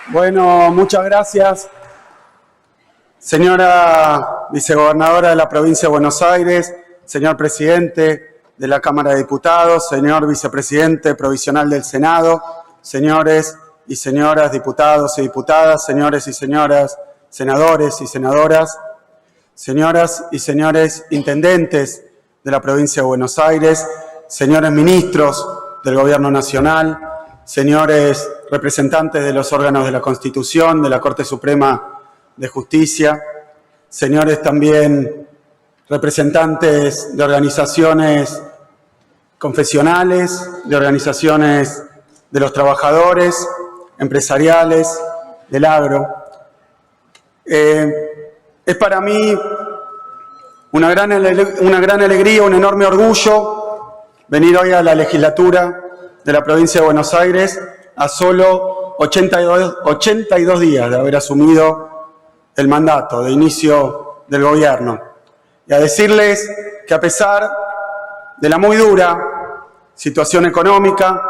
Bueno, muchas gracias, señora vicegobernadora de la provincia de Buenos Aires, señor presidente de la Cámara de Diputados, señor vicepresidente provisional del Senado, señores y señoras diputados y diputadas, señores y señoras senadores y senadoras, señoras y señores intendentes de la provincia de Buenos Aires, señores ministros del Gobierno Nacional, señores representantes de los órganos de la Constitución, de la Corte Suprema de Justicia, señores también representantes de organizaciones confesionales, de organizaciones de los trabajadores, empresariales, del agro. Es para mí una gran alegría, un enorme orgullo venir hoy a la legislatura de la provincia de Buenos Aires a solo 82 días de haber asumido el mandato de inicio del gobierno. Y a decirles que a pesar de la muy dura situación económica,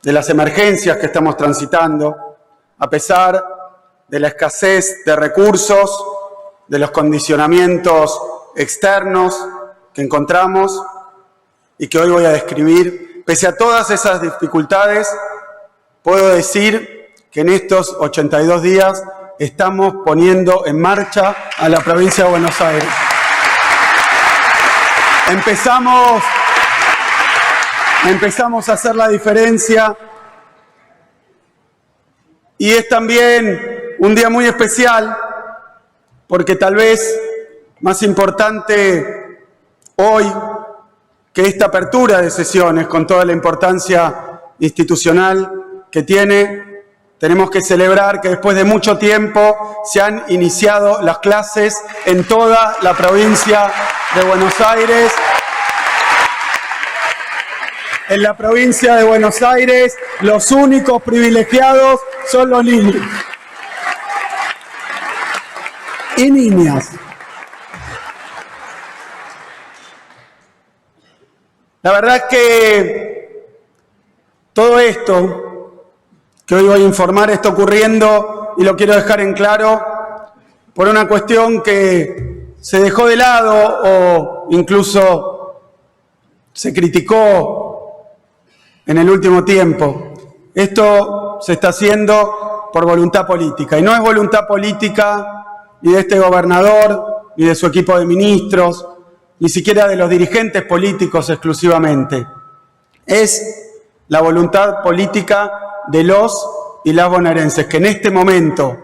de las emergencias que estamos transitando, a pesar de la escasez de recursos, de los condicionamientos externos que encontramos y que hoy voy a describir, pese a todas esas dificultades, puedo decir que en estos 82 días estamos poniendo en marcha a la provincia de Buenos Aires. Empezamos a hacer la diferencia y es también un día muy especial porque tal vez más importante hoy que esta apertura de sesiones con toda la importancia institucional que tiene, tenemos que celebrar que después de mucho tiempo se han iniciado las clases en toda la provincia de Buenos Aires. En la provincia de Buenos Aires, los únicos privilegiados son los niños y niñas. La verdad es que todo esto que hoy voy a informar está ocurriendo, y lo quiero dejar en claro, por una cuestión que se dejó de lado o incluso se criticó en el último tiempo. Esto se está haciendo por voluntad política, y no es voluntad política ni de este gobernador, ni de su equipo de ministros, ni siquiera de los dirigentes políticos exclusivamente. Es la voluntad política de los y las bonaerenses, que en este momento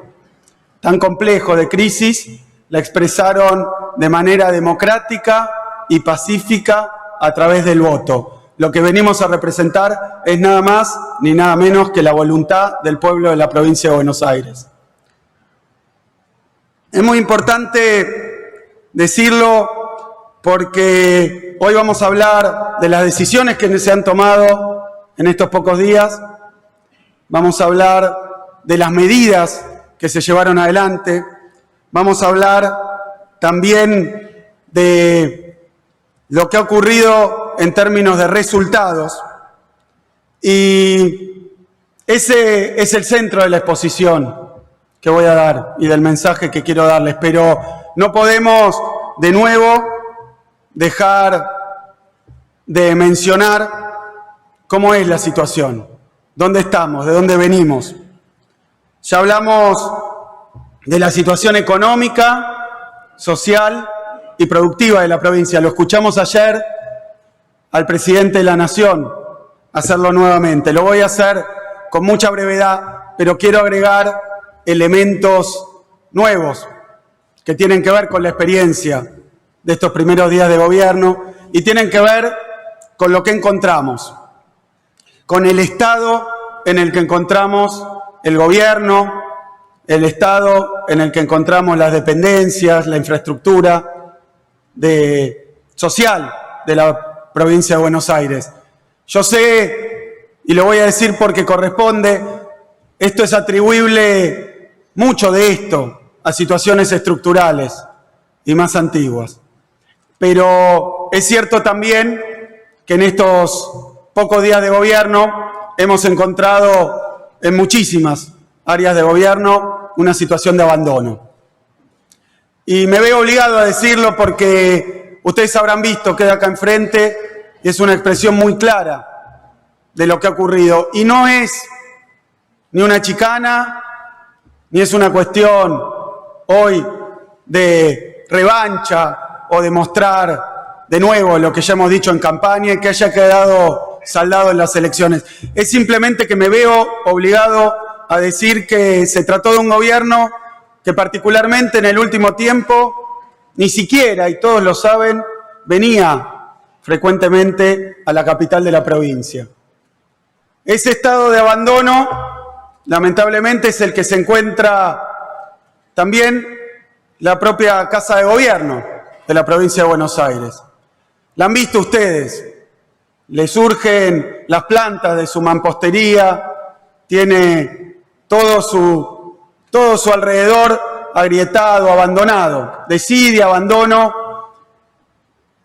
tan complejo de crisis la expresaron de manera democrática y pacífica a través del voto. Lo que venimos a representar es nada más ni nada menos que la voluntad del pueblo de la provincia de Buenos Aires. Es muy importante decirlo porque hoy vamos a hablar de las decisiones que se han tomado en estos pocos días, vamos a hablar de las medidas que se llevaron adelante, vamos a hablar también de lo que ha ocurrido en términos de resultados, y ese es el centro de la exposición que voy a dar y del mensaje que quiero darles, pero no podemos de nuevo dejar de mencionar cómo es la situación, dónde estamos, de dónde venimos. Ya hablamos de la situación económica, social y productiva de la provincia. Lo escuchamos ayer al presidente de la Nación hacerlo nuevamente. Lo voy a hacer con mucha brevedad, pero quiero agregar elementos nuevos que tienen que ver con la experiencia de estos primeros días de gobierno y tienen que ver con lo que encontramos, con el estado en el que encontramos el gobierno, el estado en el que encontramos las dependencias, la infraestructura social de la provincia de Buenos Aires. Yo sé, y lo voy a decir porque corresponde, esto es atribuible, mucho de esto, a situaciones estructurales y más antiguas. Pero es cierto también que en estos pocos días de gobierno hemos encontrado en muchísimas áreas de gobierno una situación de abandono. Y me veo obligado a decirlo porque ustedes habrán visto, queda acá enfrente, y es una expresión muy clara de lo que ha ocurrido. Y no es ni una chicana, ni es una cuestión hoy de revancha o de mostrar de nuevo lo que ya hemos dicho en campaña y que haya quedado saldado en las elecciones. Es simplemente que me veo obligado a decir que se trató de un gobierno que particularmente en el último tiempo ni siquiera, y todos lo saben, venía frecuentemente a la capital de la provincia. Ese estado de abandono, lamentablemente, es el que se encuentra también la propia Casa de Gobierno de la provincia de Buenos Aires. La han visto ustedes, le surgen las plantas de su mampostería, tiene todo su alrededor agrietado, abandonado, desidia, abandono,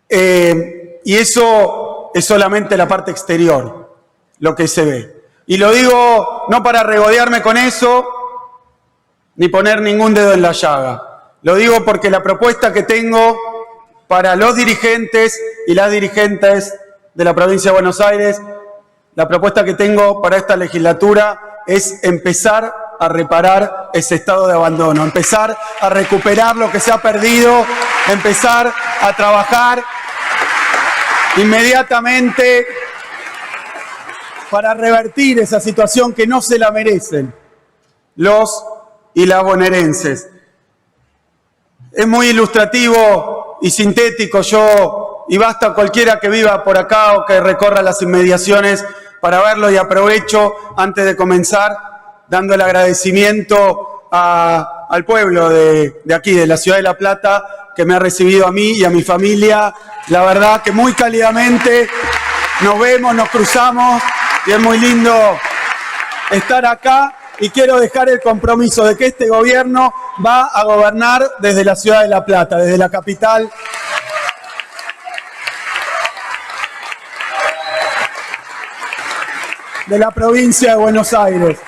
y eso es solamente la parte exterior, lo que se ve. Y lo digo no para regodearme con eso, ni poner ningún dedo en la llaga. Lo digo porque la propuesta que tengo para los dirigentes y las dirigentes de la provincia de Buenos Aires, la propuesta que tengo para esta legislatura es empezar a reparar ese estado de abandono, empezar a recuperar lo que se ha perdido, empezar a trabajar inmediatamente para revertir esa situación que no se la merecen los y las bonaerenses. Es muy ilustrativo y sintético y basta cualquiera que viva por acá o que recorra las inmediaciones para verlo, y aprovecho antes de comenzar dando el agradecimiento al pueblo de aquí, de la ciudad de La Plata, que me ha recibido a mí y a mi familia. La verdad que muy cálidamente nos vemos, nos cruzamos y es muy lindo estar acá. Y quiero dejar el compromiso de que este gobierno va a gobernar desde la ciudad de La Plata, desde la capital. De la provincia de Buenos Aires.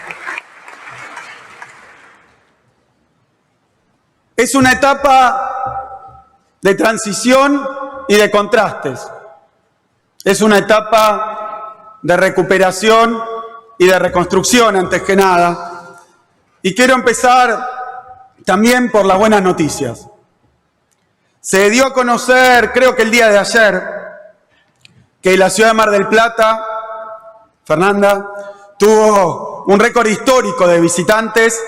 Es una etapa de transición y de contrastes. Es una etapa de recuperación y de reconstrucción, antes que nada. Y quiero empezar también por las buenas noticias. Se dio a conocer, creo que el día de ayer, que la ciudad de Mar del Plata, Fernanda, tuvo un récord histórico de visitantes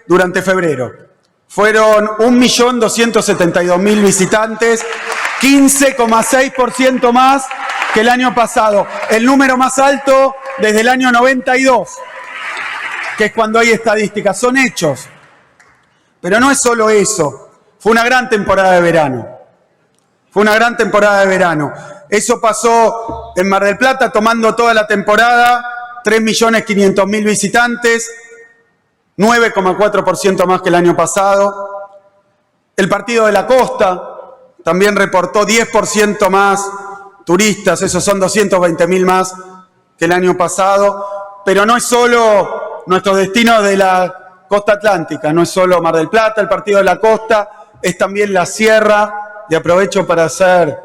durante febrero. Fueron 1.272.000 visitantes, 15,6% más que el año pasado. El número más alto desde el año 92, que es cuando hay estadísticas. Son hechos. Pero no es solo eso. Fue una gran temporada de verano. Fue una gran temporada de verano. Eso pasó en Mar del Plata, tomando toda la temporada, 3.500.000 visitantes, 9,4% más que el año pasado. El Partido de la Costa también reportó 10% más turistas, esos son 220.000 más que el año pasado. Pero no es solo nuestros destinos de la costa atlántica, no es solo Mar del Plata, el Partido de la Costa, es también la sierra, y aprovecho para hacer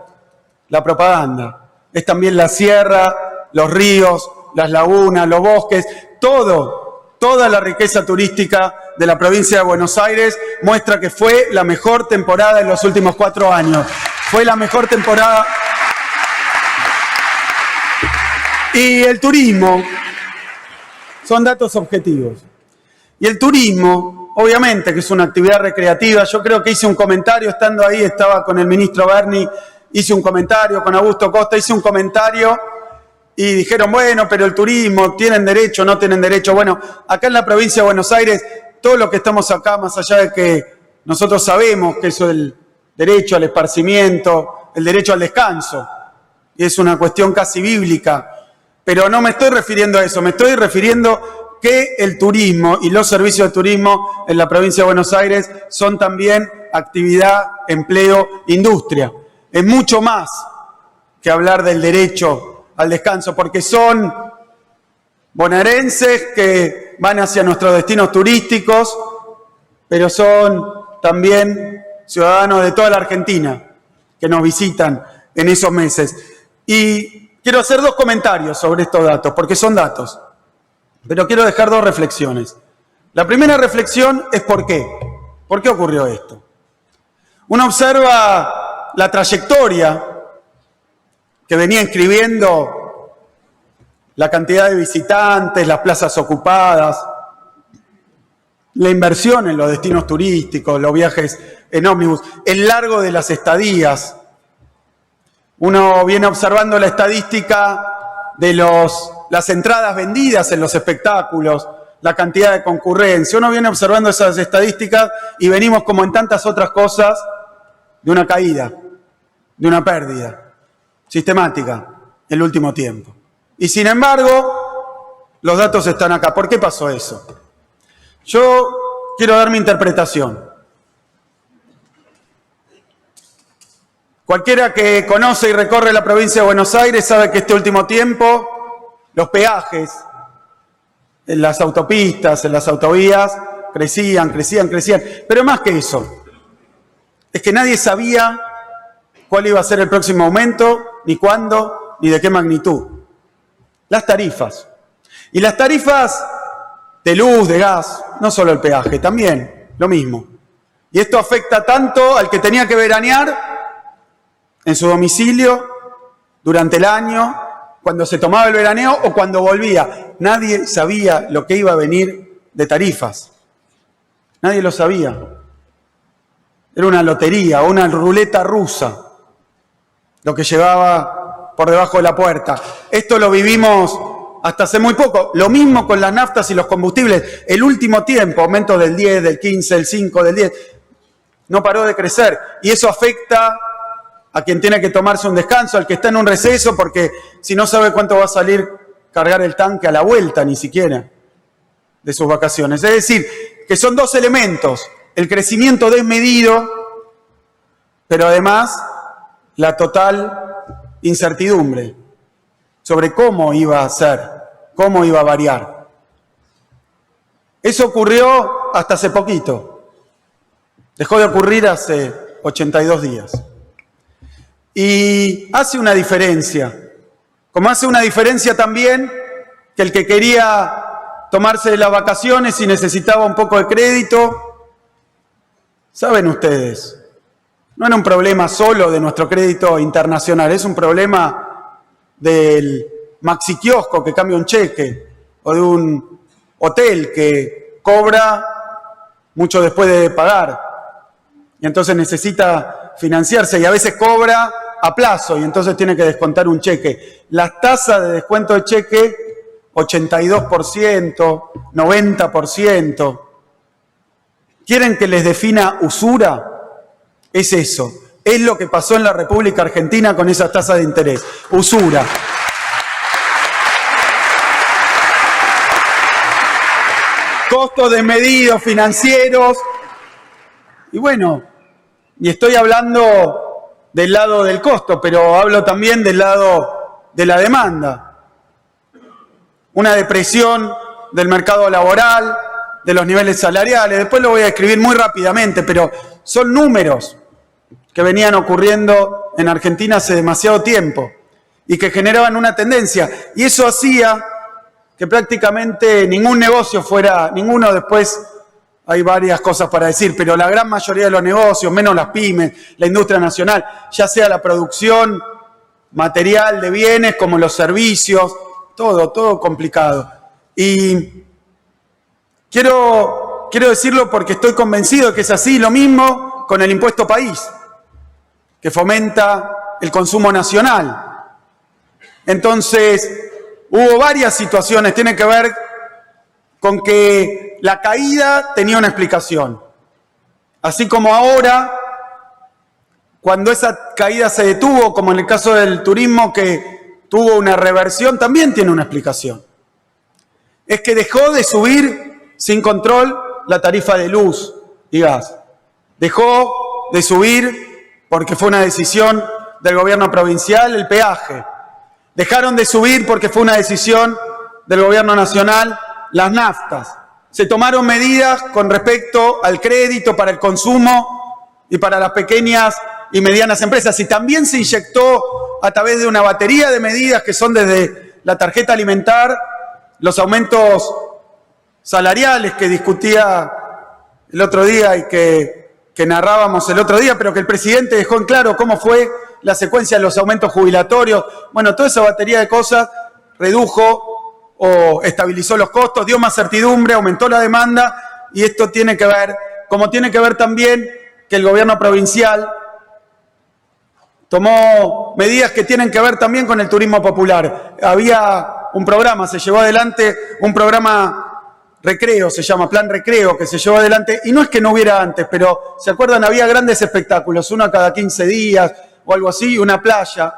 la propaganda. Es también la sierra, los ríos, las lagunas, los bosques, toda la riqueza turística de la provincia de Buenos Aires muestra que fue la mejor temporada en los últimos 4 años. Fue la mejor temporada. Y el turismo, son datos objetivos. Y el turismo, obviamente que es una actividad recreativa. Yo creo que hice un comentario, estando ahí, estaba con el ministro Berni, hice un comentario, con Augusto Costa, hice un comentario y dijeron, bueno, pero el turismo, ¿tienen derecho, no tienen derecho? Bueno, acá en la provincia de Buenos Aires, todos los que estamos acá, más allá de que nosotros sabemos que eso es el derecho al esparcimiento, el derecho al descanso, y es una cuestión casi bíblica, pero no me estoy refiriendo a eso, me estoy refiriendo que el turismo y los servicios de turismo en la provincia de Buenos Aires son también actividad, empleo, industria. Es mucho más que hablar del derecho al descanso, porque son bonaerenses que van hacia nuestros destinos turísticos, pero son también ciudadanos de toda la Argentina que nos visitan en esos meses. Y quiero hacer dos comentarios sobre estos datos, porque son datos, pero quiero dejar dos reflexiones. La primera reflexión es ¿por qué? ¿Por qué ocurrió esto? Uno observa la trayectoria que venía escribiendo la cantidad de visitantes, las plazas ocupadas, la inversión en los destinos turísticos, los viajes en ómnibus, el largo de las estadías. Uno viene observando la estadística de las entradas vendidas en los espectáculos, la cantidad de concurrencia. Uno viene observando esas estadísticas y venimos, como en tantas otras cosas, de una caída, de una pérdida sistemática en el último tiempo. Y sin embargo, los datos están acá. ¿Por qué pasó eso? Yo quiero dar mi interpretación. Cualquiera que conoce y recorre la provincia de Buenos Aires sabe que este último tiempo los peajes en las autopistas, en las autovías, crecían. Pero más que eso, es que nadie sabía cuál iba a ser el próximo aumento, ni cuándo, ni de qué magnitud. Las tarifas. Y las tarifas de luz, de gas, no solo el peaje, también lo mismo. Y esto afecta tanto al que tenía que veranear en su domicilio durante el año, cuando se tomaba el veraneo o cuando volvía. Nadie sabía lo que iba a venir de tarifas. Nadie lo sabía. Era una lotería, una ruleta rusa, lo que llevaba por debajo de la puerta. Esto lo vivimos hasta hace muy poco. Lo mismo con las naftas y los combustibles. El último tiempo, aumento del 10, del 15, del 5, del 10, no paró de crecer. Y eso afecta a quien tiene que tomarse un descanso, al que está en un receso, porque si no sabe cuánto va a salir cargar el tanque a la vuelta, ni siquiera, de sus vacaciones. Es decir, que son dos elementos: el crecimiento desmedido, pero además la total incertidumbre sobre cómo iba a ser, cómo iba a variar. Eso ocurrió hasta hace poquito. Dejó de ocurrir hace 82 días. Y hace una diferencia, como hace una diferencia también que el que quería tomarse las vacaciones y necesitaba un poco de crédito, saben ustedes, no era un problema solo de nuestro crédito internacional, es un problema del maxi kiosco que cambia un cheque, o de un hotel que cobra mucho después de pagar, y entonces necesita financiarse, y a veces cobra a plazo, y entonces tiene que descontar un cheque. Las tasas de descuento de cheque, 82%, 90%. ¿Quieren que les defina usura? Es eso. Es lo que pasó en la República Argentina con esas tasas de interés. Usura. Costos desmedidos, financieros. Y bueno, y estoy hablando del lado del costo, pero hablo también del lado de la demanda. Una depresión del mercado laboral, de los niveles salariales. Después lo voy a describir muy rápidamente, pero son números que venían ocurriendo en Argentina hace demasiado tiempo y que generaban una tendencia. Y eso hacía que prácticamente ningún negocio fuera, ninguno después, hay varias cosas para decir, pero la gran mayoría de los negocios, menos las pymes, la industria nacional, ya sea la producción material de bienes como los servicios, todo complicado. Y quiero decirlo porque estoy convencido de que es así. Lo mismo con el impuesto país, que fomenta el consumo nacional. Entonces, hubo varias situaciones, tiene que ver con que la caída tenía una explicación. Así como ahora, cuando esa caída se detuvo, como en el caso del turismo que tuvo una reversión, también tiene una explicación. Es que dejó de subir sin control la tarifa de luz y gas. Dejó de subir, porque fue una decisión del gobierno provincial, el peaje. Dejaron de subir porque fue una decisión del gobierno nacional las naftas. Se tomaron medidas con respecto al crédito para el consumo y para las pequeñas y medianas empresas. Y también se inyectó a través de una batería de medidas que son desde la tarjeta alimentar, los aumentos salariales que discutía el otro día y que narrábamos el otro día, pero que el presidente dejó en claro cómo fue la secuencia de los aumentos jubilatorios. Bueno, toda esa batería de cosas redujo o estabilizó los costos, dio más certidumbre, aumentó la demanda, y esto tiene que ver, como tiene que ver también que el gobierno provincial tomó medidas que tienen que ver también con el turismo popular. Había un programa, se llevó adelante un programa recreo, se llama Plan Recreo, que se llevó adelante, y no es que no hubiera antes, pero ¿se acuerdan? Había grandes espectáculos, uno cada 15 días o algo así, una playa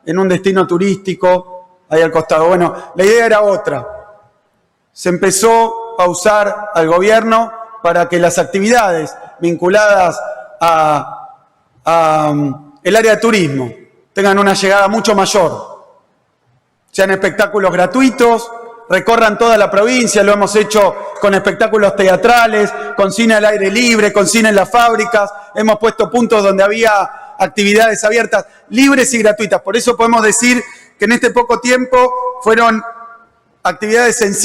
en un destino turístico ahí al costado. Bueno, la idea era otra. Se empezó a usar al gobierno para que las actividades vinculadas a el área de turismo tengan una llegada mucho mayor. Sean espectáculos gratuitos, recorran toda la provincia, lo hemos hecho con espectáculos teatrales, con cine al aire libre, con cine en las fábricas, hemos puesto puntos donde había actividades abiertas, libres y gratuitas. Por eso podemos decir que en este poco tiempo fueron actividades en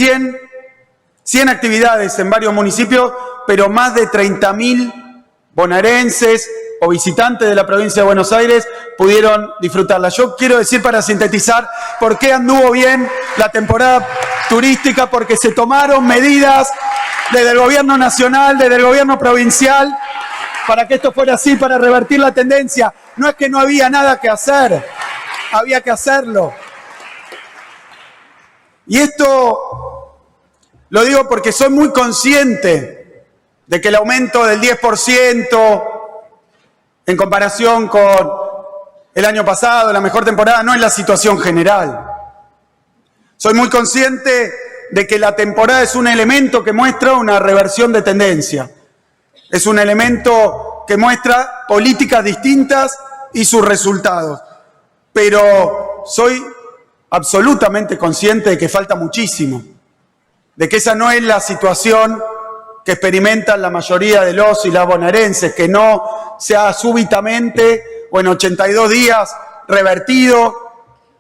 100 actividades en varios municipios, pero más de 30.000 bonaerenses o visitantes de la provincia de Buenos Aires pudieron disfrutarla. Yo quiero decir, para sintetizar, por qué anduvo bien la temporada turística: porque se tomaron medidas desde el gobierno nacional, desde el gobierno provincial, para que esto fuera así, para revertir la tendencia. No es que no había nada que hacer, había que hacerlo. Y esto lo digo porque soy muy consciente de que el aumento del 10% en comparación con el año pasado, la mejor temporada, no es la situación general. Soy muy consciente de que la temporada es un elemento que muestra una reversión de tendencia. Es un elemento que muestra políticas distintas y sus resultados. Pero soy absolutamente consciente de que falta muchísimo, de que esa no es la situación que experimentan la mayoría de los y las bonaerenses, que no se ha súbitamente o en 82 días revertido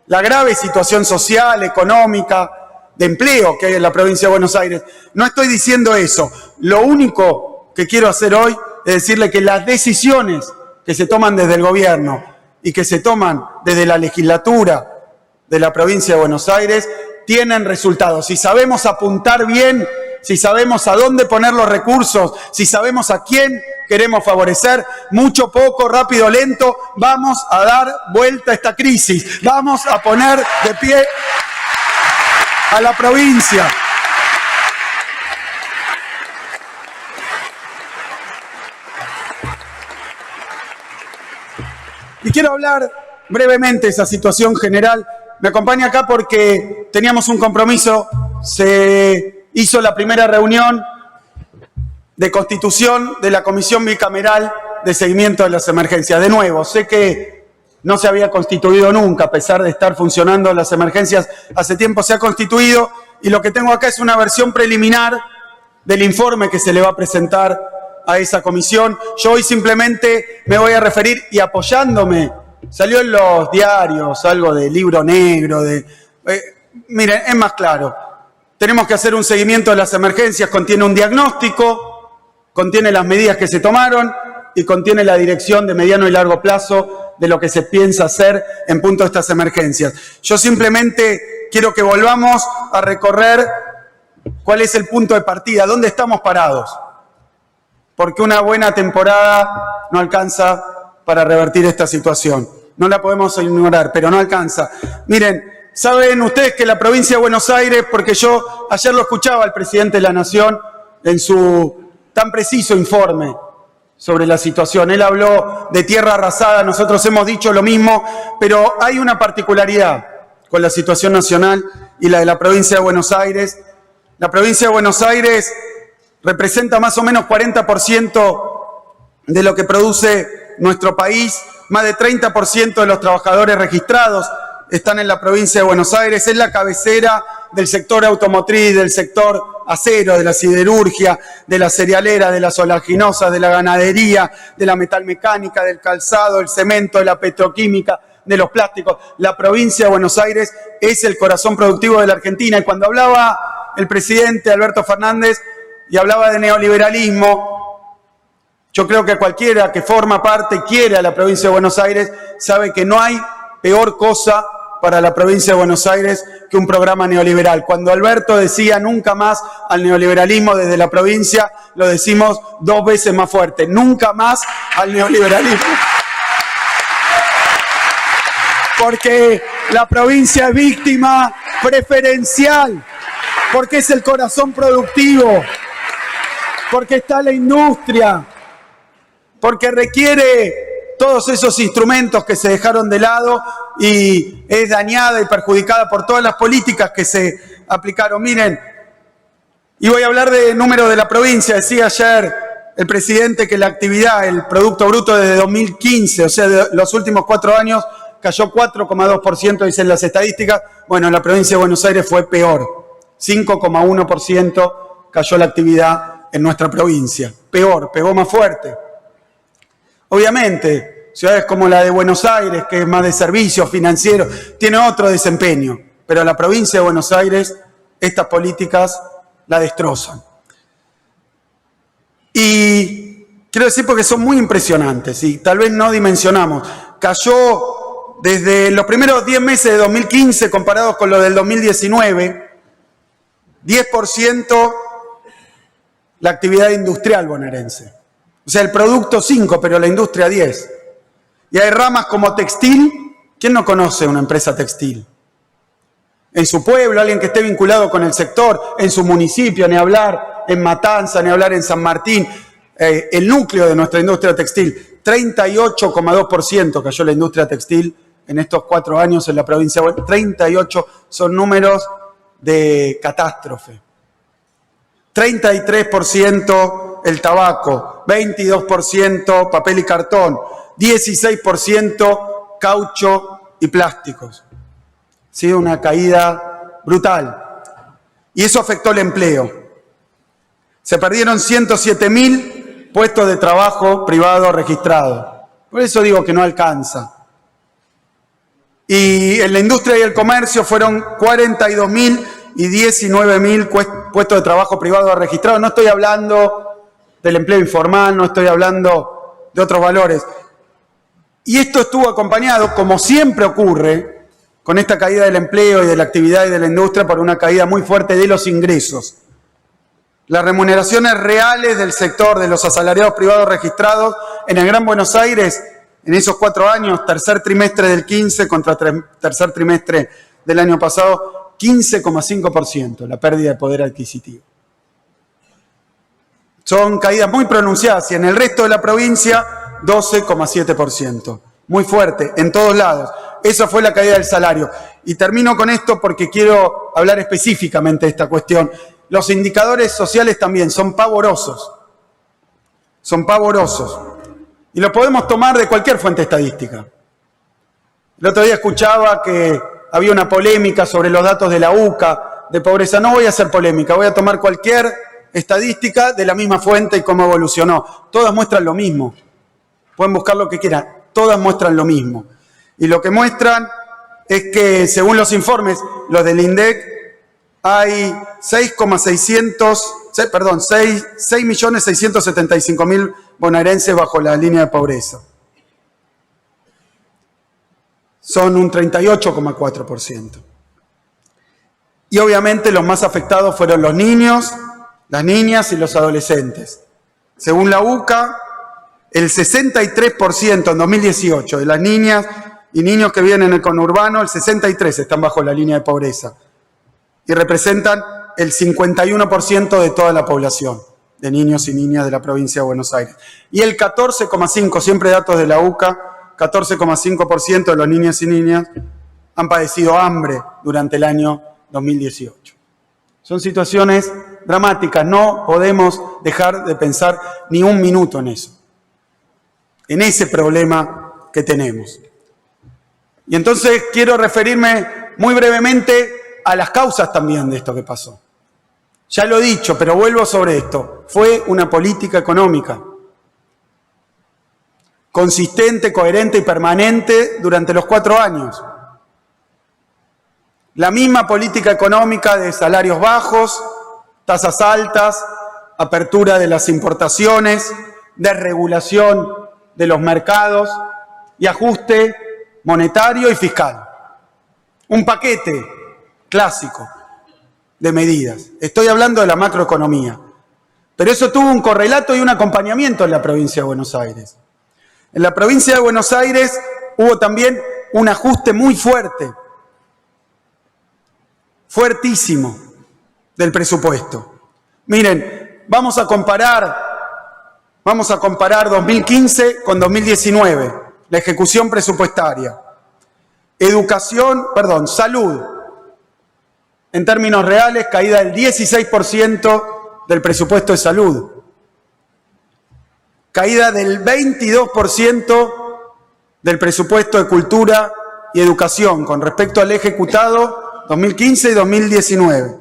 la grave situación social, económica, de empleo que hay en la provincia de Buenos Aires. No estoy diciendo eso. Lo único que quiero hacer hoy es decirle que las decisiones que se toman desde el gobierno y que se toman desde la legislatura de la provincia de Buenos Aires tienen resultados. Si sabemos apuntar bien, si sabemos a dónde poner los recursos, si sabemos a quién queremos favorecer, mucho, poco, rápido, lento, vamos a dar vuelta a esta crisis. Vamos a poner de pie a la provincia. Y quiero hablar brevemente de esa situación general. Me acompaña acá porque teníamos un compromiso. Se hizo la primera reunión de constitución de la Comisión Bicameral de Seguimiento de las Emergencias. De nuevo, sé que no se había constituido nunca, a pesar de estar funcionando las emergencias hace tiempo, se ha constituido, y lo que tengo acá es una versión preliminar del informe que se le va a presentar a esa comisión. Yo hoy simplemente me voy a referir, y apoyándome, salió en los diarios algo de libro negro, miren, es más claro. Tenemos que hacer un seguimiento de las emergencias, contiene un diagnóstico, contiene las medidas que se tomaron y contiene la dirección de mediano y largo plazo de lo que se piensa hacer en punto de estas emergencias. Yo simplemente quiero que volvamos a recorrer cuál es el punto de partida, dónde estamos parados. Porque una buena temporada no alcanza para revertir esta situación. No la podemos ignorar, pero no alcanza. Miren, saben ustedes que la provincia de Buenos Aires, porque yo ayer lo escuchaba al presidente de la Nación en su tan preciso informe sobre la situación. Él habló de tierra arrasada, nosotros hemos dicho lo mismo, pero hay una particularidad con la situación nacional y la de la provincia de Buenos Aires. La provincia de Buenos Aires representa más o menos 40% de lo que produce nuestro país, más de 30% de los trabajadores registrados están en la provincia de Buenos Aires, es la cabecera del sector automotriz, del sector acero, de la siderurgia, de la cerealera, de las oleaginosas, de la ganadería, de la metalmecánica, del calzado, del cemento, de la petroquímica, de los plásticos. La provincia de Buenos Aires es el corazón productivo de la Argentina. Y cuando hablaba el presidente Alberto Fernández y hablaba de neoliberalismo, yo creo que cualquiera que forma parte, quiere a la provincia de Buenos Aires, sabe que no hay peor cosa para la provincia de Buenos Aires que un programa neoliberal. Cuando Alberto decía nunca más al neoliberalismo desde la provincia, lo decimos 2 veces más fuerte, nunca más al neoliberalismo. Porque la provincia es víctima preferencial, porque es el corazón productivo, porque está la industria, porque requiere todos esos instrumentos que se dejaron de lado y es dañada y perjudicada por todas las políticas que se aplicaron. Miren, y voy a hablar de números de la provincia. Decía ayer el presidente que la actividad, el Producto Bruto desde 2015, o sea, de los últimos 4 años, cayó 4,2%, dicen las estadísticas. Bueno, en la provincia de Buenos Aires fue peor. 5,1% cayó la actividad en nuestra provincia. Peor, pegó más fuerte. Obviamente, ciudades como la de Buenos Aires, que es más de servicios financieros, tiene otro desempeño, pero la provincia de Buenos Aires, estas políticas la destrozan. Y quiero decir porque son muy impresionantes y tal vez no dimensionamos. Cayó desde los primeros 10 meses de 2015, comparados con los del 2019, 10% la actividad industrial bonaerense. O sea, el producto 5, pero la industria 10. Y hay ramas como textil. ¿Quién no conoce una empresa textil? En su pueblo, alguien que esté vinculado con el sector, en su municipio, ni hablar en Matanza, ni hablar en San Martín, el núcleo de nuestra industria textil. 38,2% cayó la industria textil en estos 4 años en la provincia. 38 son números de catástrofe. 33% el tabaco, 22% papel y cartón, 16% caucho y plásticos. Sí, una caída brutal. Y eso afectó el empleo. Se perdieron 107.000 puestos de trabajo privado registrados. Por eso digo que no alcanza. Y en la industria y el comercio fueron 42.000 y 19.000 puestos de trabajo privado registrados. No estoy hablando del empleo informal, no estoy hablando de otros valores. Y esto estuvo acompañado, como siempre ocurre, con esta caída del empleo y de la actividad y de la industria, por una caída muy fuerte de los ingresos. Las remuneraciones reales del sector de los asalariados privados registrados en el Gran Buenos Aires, en esos 4 años, tercer trimestre del 15 contra tercer trimestre del año pasado, 15,5%, la pérdida de poder adquisitivo. Son caídas muy pronunciadas y en el resto de la provincia 12,7%. Muy fuerte, en todos lados. Esa fue la caída del salario. Y termino con esto porque quiero hablar específicamente de esta cuestión. Los indicadores sociales también son pavorosos. Son pavorosos. Y lo podemos tomar de cualquier fuente estadística. El otro día escuchaba que había una polémica sobre los datos de la UCA, de pobreza. No voy a hacer polémica, voy a tomar cualquier estadística de la misma fuente y cómo evolucionó. Todas muestran lo mismo. Pueden buscar lo que quieran, todas muestran lo mismo. Y lo que muestran es que, según los informes, los del INDEC, hay 6.675.000 bonaerenses bajo la línea de pobreza. Son un 38,4%. Y obviamente los más afectados fueron los niños, las niñas y los adolescentes. Según la UCA, el 63% en 2018 de las niñas y niños que viven en el conurbano, el 63% están bajo la línea de pobreza. Y representan el 51% de toda la población de niños y niñas de la provincia de Buenos Aires. Y el 14,5%, siempre datos de la UCA, 14,5% de los niños y niñas han padecido hambre durante el año 2018. Son situaciones dramáticas, no podemos dejar de pensar ni un minuto en eso, en ese problema que tenemos. Y entonces quiero referirme muy brevemente a las causas también de esto que pasó. Ya lo he dicho, pero vuelvo sobre esto. Fue una política económica consistente, coherente y permanente durante los 4 años. La misma política económica de salarios bajos, tasas altas, apertura de las importaciones, desregulación de los mercados y ajuste monetario y fiscal. Un paquete clásico de medidas. Estoy hablando de la macroeconomía. Pero eso tuvo un correlato y un acompañamiento en la provincia de Buenos Aires. En la provincia de Buenos Aires hubo también un ajuste muy fuerte, fuertísimo, del presupuesto. Miren, vamos a comparar 2015 con 2019, la ejecución presupuestaria. Salud. En términos reales, caída del 16% del presupuesto de salud. Caída del 22% del presupuesto de cultura y educación con respecto al ejecutado 2015 y 2019.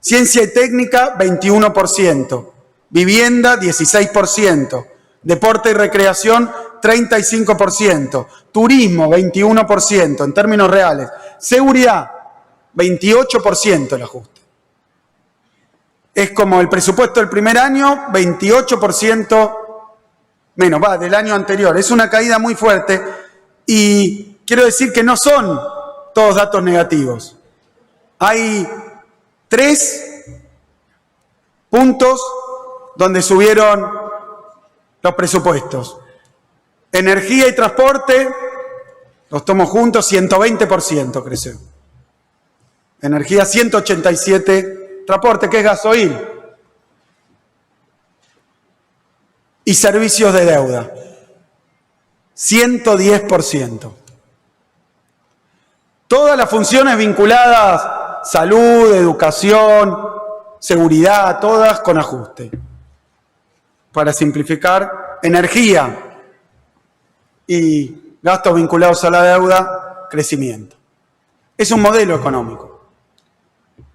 Ciencia y técnica, 21%. Vivienda, 16%. Deporte y recreación, 35%. Turismo, 21% en términos reales. Seguridad, 28% el ajuste. Es como el presupuesto del primer año, 28% menos, del año anterior. Es una caída muy fuerte y quiero decir que no son todos datos negativos. Hay 3 puntos donde subieron los presupuestos. Energía y transporte, los tomo juntos, 120% creció. Energía 187, transporte que es gasoil. Y servicios de deuda, 110%. Todas las funciones vinculadas, salud, educación, seguridad, todas con ajuste. Para simplificar, energía y gastos vinculados a la deuda, crecimiento. Es un modelo económico.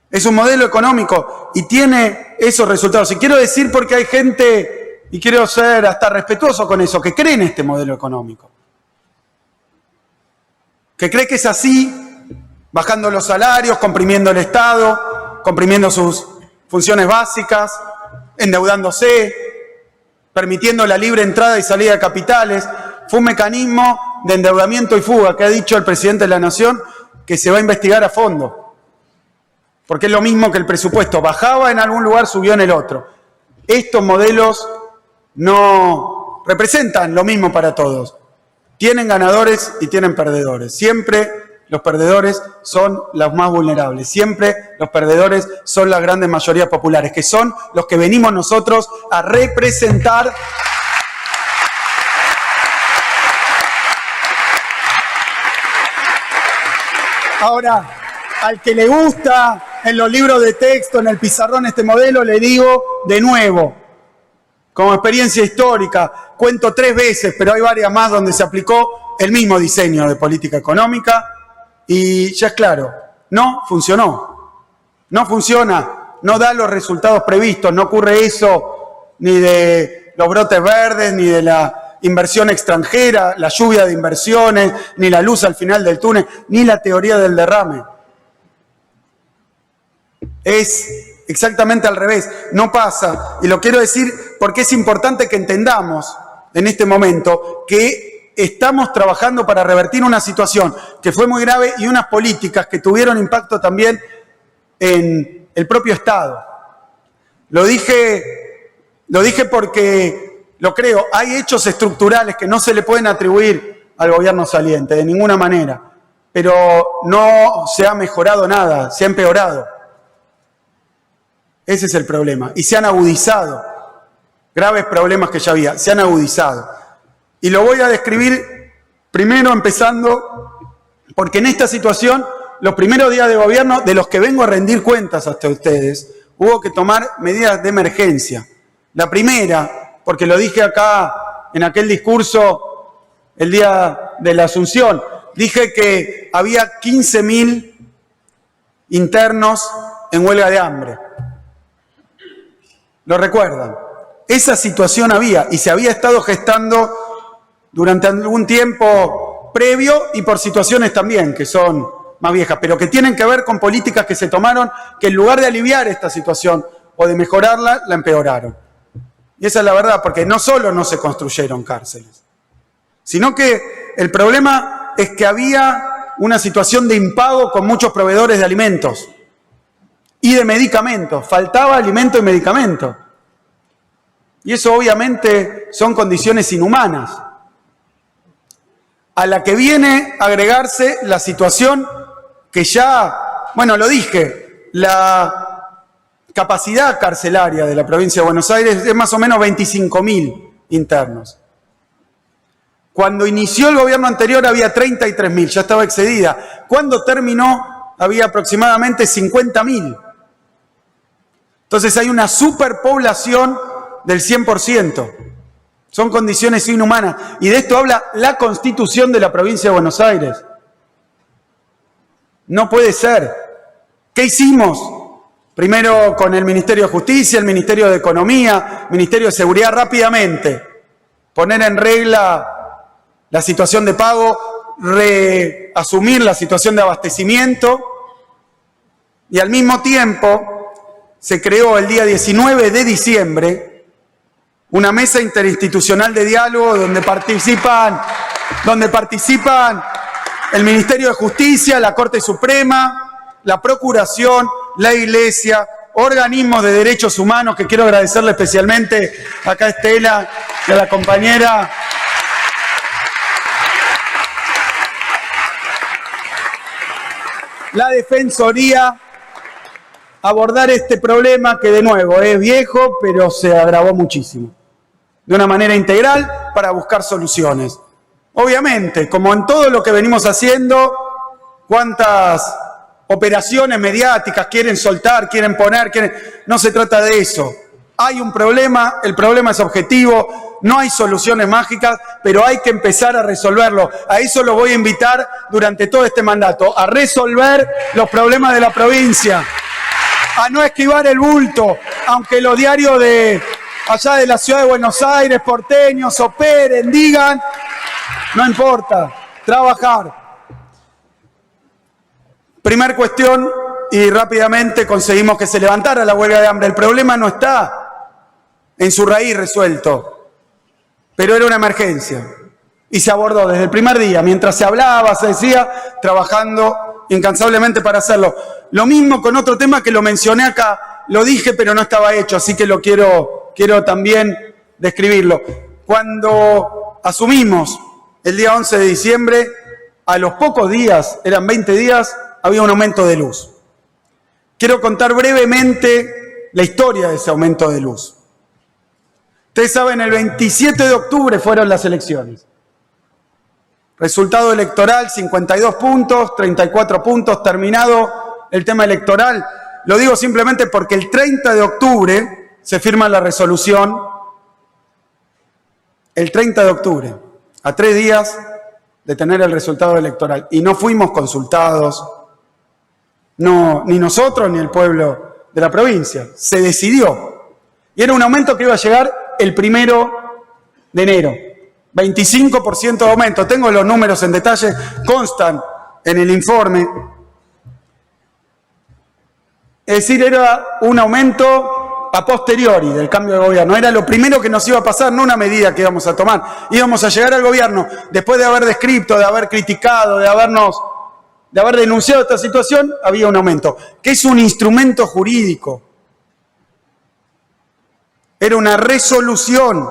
Es un modelo económico y tiene esos resultados. Y quiero decir porque hay gente, y quiero ser hasta respetuoso con eso, que cree en este modelo económico. Que cree que es así, bajando los salarios, comprimiendo el Estado, comprimiendo sus funciones básicas, endeudándose, permitiendo la libre entrada y salida de capitales. Fue un mecanismo de endeudamiento y fuga que ha dicho el presidente de la Nación que se va a investigar a fondo. Porque es lo mismo que el presupuesto. Bajaba en algún lugar, subió en el otro. Estos modelos no representan lo mismo para todos. Tienen ganadores y tienen perdedores. Siempre los perdedores son los más vulnerables. Siempre los perdedores son las grandes mayorías populares, que son los que venimos nosotros a representar. Ahora, al que le gusta en los libros de texto, en el pizarrón este modelo, le digo de nuevo, como experiencia histórica, cuento 3 veces, pero hay varias más donde se aplicó el mismo diseño de política económica y ya es claro, no funcionó. No funciona, no da los resultados previstos, no ocurre eso ni de los brotes verdes, ni de la inversión extranjera, la lluvia de inversiones, ni la luz al final del túnel, ni la teoría del derrame. Es exactamente al revés, no pasa. Y lo quiero decir porque es importante que entendamos en este momento que estamos trabajando para revertir una situación que fue muy grave y unas políticas que tuvieron impacto también en el propio Estado. Lo dije porque lo creo, hay hechos estructurales que no se le pueden atribuir al gobierno saliente de ninguna manera, pero no se ha mejorado nada, se ha empeorado. Ese es el problema. Y se han agudizado. Graves problemas que ya había, se han agudizado. Y lo voy a describir primero empezando, porque en esta situación, los primeros días de gobierno, de los que vengo a rendir cuentas hasta ustedes, hubo que tomar medidas de emergencia. La primera, porque lo dije acá en aquel discurso el día de la Asunción, dije que había 15.000 internos en huelga de hambre. ¿Lo recuerdan? Esa situación había y se había estado gestando durante algún tiempo previo y por situaciones también que son más viejas, pero que tienen que ver con políticas que se tomaron que en lugar de aliviar esta situación o de mejorarla, la empeoraron. Y esa es la verdad, porque no solo no se construyeron cárceles, sino que el problema es que había una situación de impago con muchos proveedores de alimentos y de medicamentos. Faltaba alimento y medicamento. Y eso obviamente son condiciones inhumanas, a la que viene a agregarse la situación que ya, bueno, lo dije, la capacidad carcelaria de la provincia de Buenos Aires es más o menos 25.000 internos. Cuando inició el gobierno anterior había 33.000, ya estaba excedida. Cuando terminó había aproximadamente 50.000. Entonces hay una superpoblación del 100%. Son condiciones inhumanas. Y de esto habla la Constitución de la provincia de Buenos Aires. No puede ser. ¿Qué hicimos? Primero con el Ministerio de Justicia, el Ministerio de Economía, Ministerio de Seguridad, rápidamente. Poner en regla la situación de pago, reasumir la situación de abastecimiento. Y al mismo tiempo se creó el día 19 de diciembre una mesa interinstitucional de diálogo donde participan el Ministerio de Justicia, la Corte Suprema, la Procuración, la Iglesia, organismos de derechos humanos, que quiero agradecerle especialmente acá a Estela y a la compañera la Defensoría, abordar este problema que de nuevo es viejo, pero se agravó muchísimo, de una manera integral para buscar soluciones. Obviamente, como en todo lo que venimos haciendo, cuántas operaciones mediáticas quieren soltar, quieren poner, no se trata de eso. Hay un problema, el problema es objetivo, no hay soluciones mágicas, pero hay que empezar a resolverlo. A eso lo voy a invitar durante todo este mandato, a resolver los problemas de la provincia, a no esquivar el bulto, aunque los diarios de allá de la ciudad de Buenos Aires, porteños, operen, digan, no importa, trabajar. Primer cuestión, y rápidamente conseguimos que se levantara la huelga de hambre. El problema no está en su raíz resuelto, pero era una emergencia. Y se abordó desde el primer día, mientras se hablaba, se decía, trabajando incansablemente para hacerlo. Lo mismo con otro tema que lo mencioné acá, lo dije pero no estaba hecho, así que lo quiero también describirlo. Cuando asumimos el día 11 de diciembre, a los pocos días, eran 20 días, había un aumento de luz. Quiero contar brevemente la historia de ese aumento de luz. Ustedes saben, el 27 de octubre fueron las elecciones. Resultado electoral, 52 puntos, 34 puntos, terminado el tema electoral. Lo digo simplemente porque el 30 de octubre se firma la resolución. El 30 de octubre, a 3 días de tener el resultado electoral. Y no fuimos consultados, no, ni nosotros ni el pueblo de la provincia. Se decidió. Y era un aumento que iba a llegar el 1 de enero. 25% de aumento. Tengo los números en detalle, constan en el informe. Es decir, era un aumento a posteriori del cambio de gobierno. Era lo primero que nos iba a pasar, no una medida que íbamos a tomar. Íbamos a llegar al gobierno después de haber descrito, de haber criticado, de haber denunciado esta situación, había un aumento, que es un instrumento jurídico. Era una resolución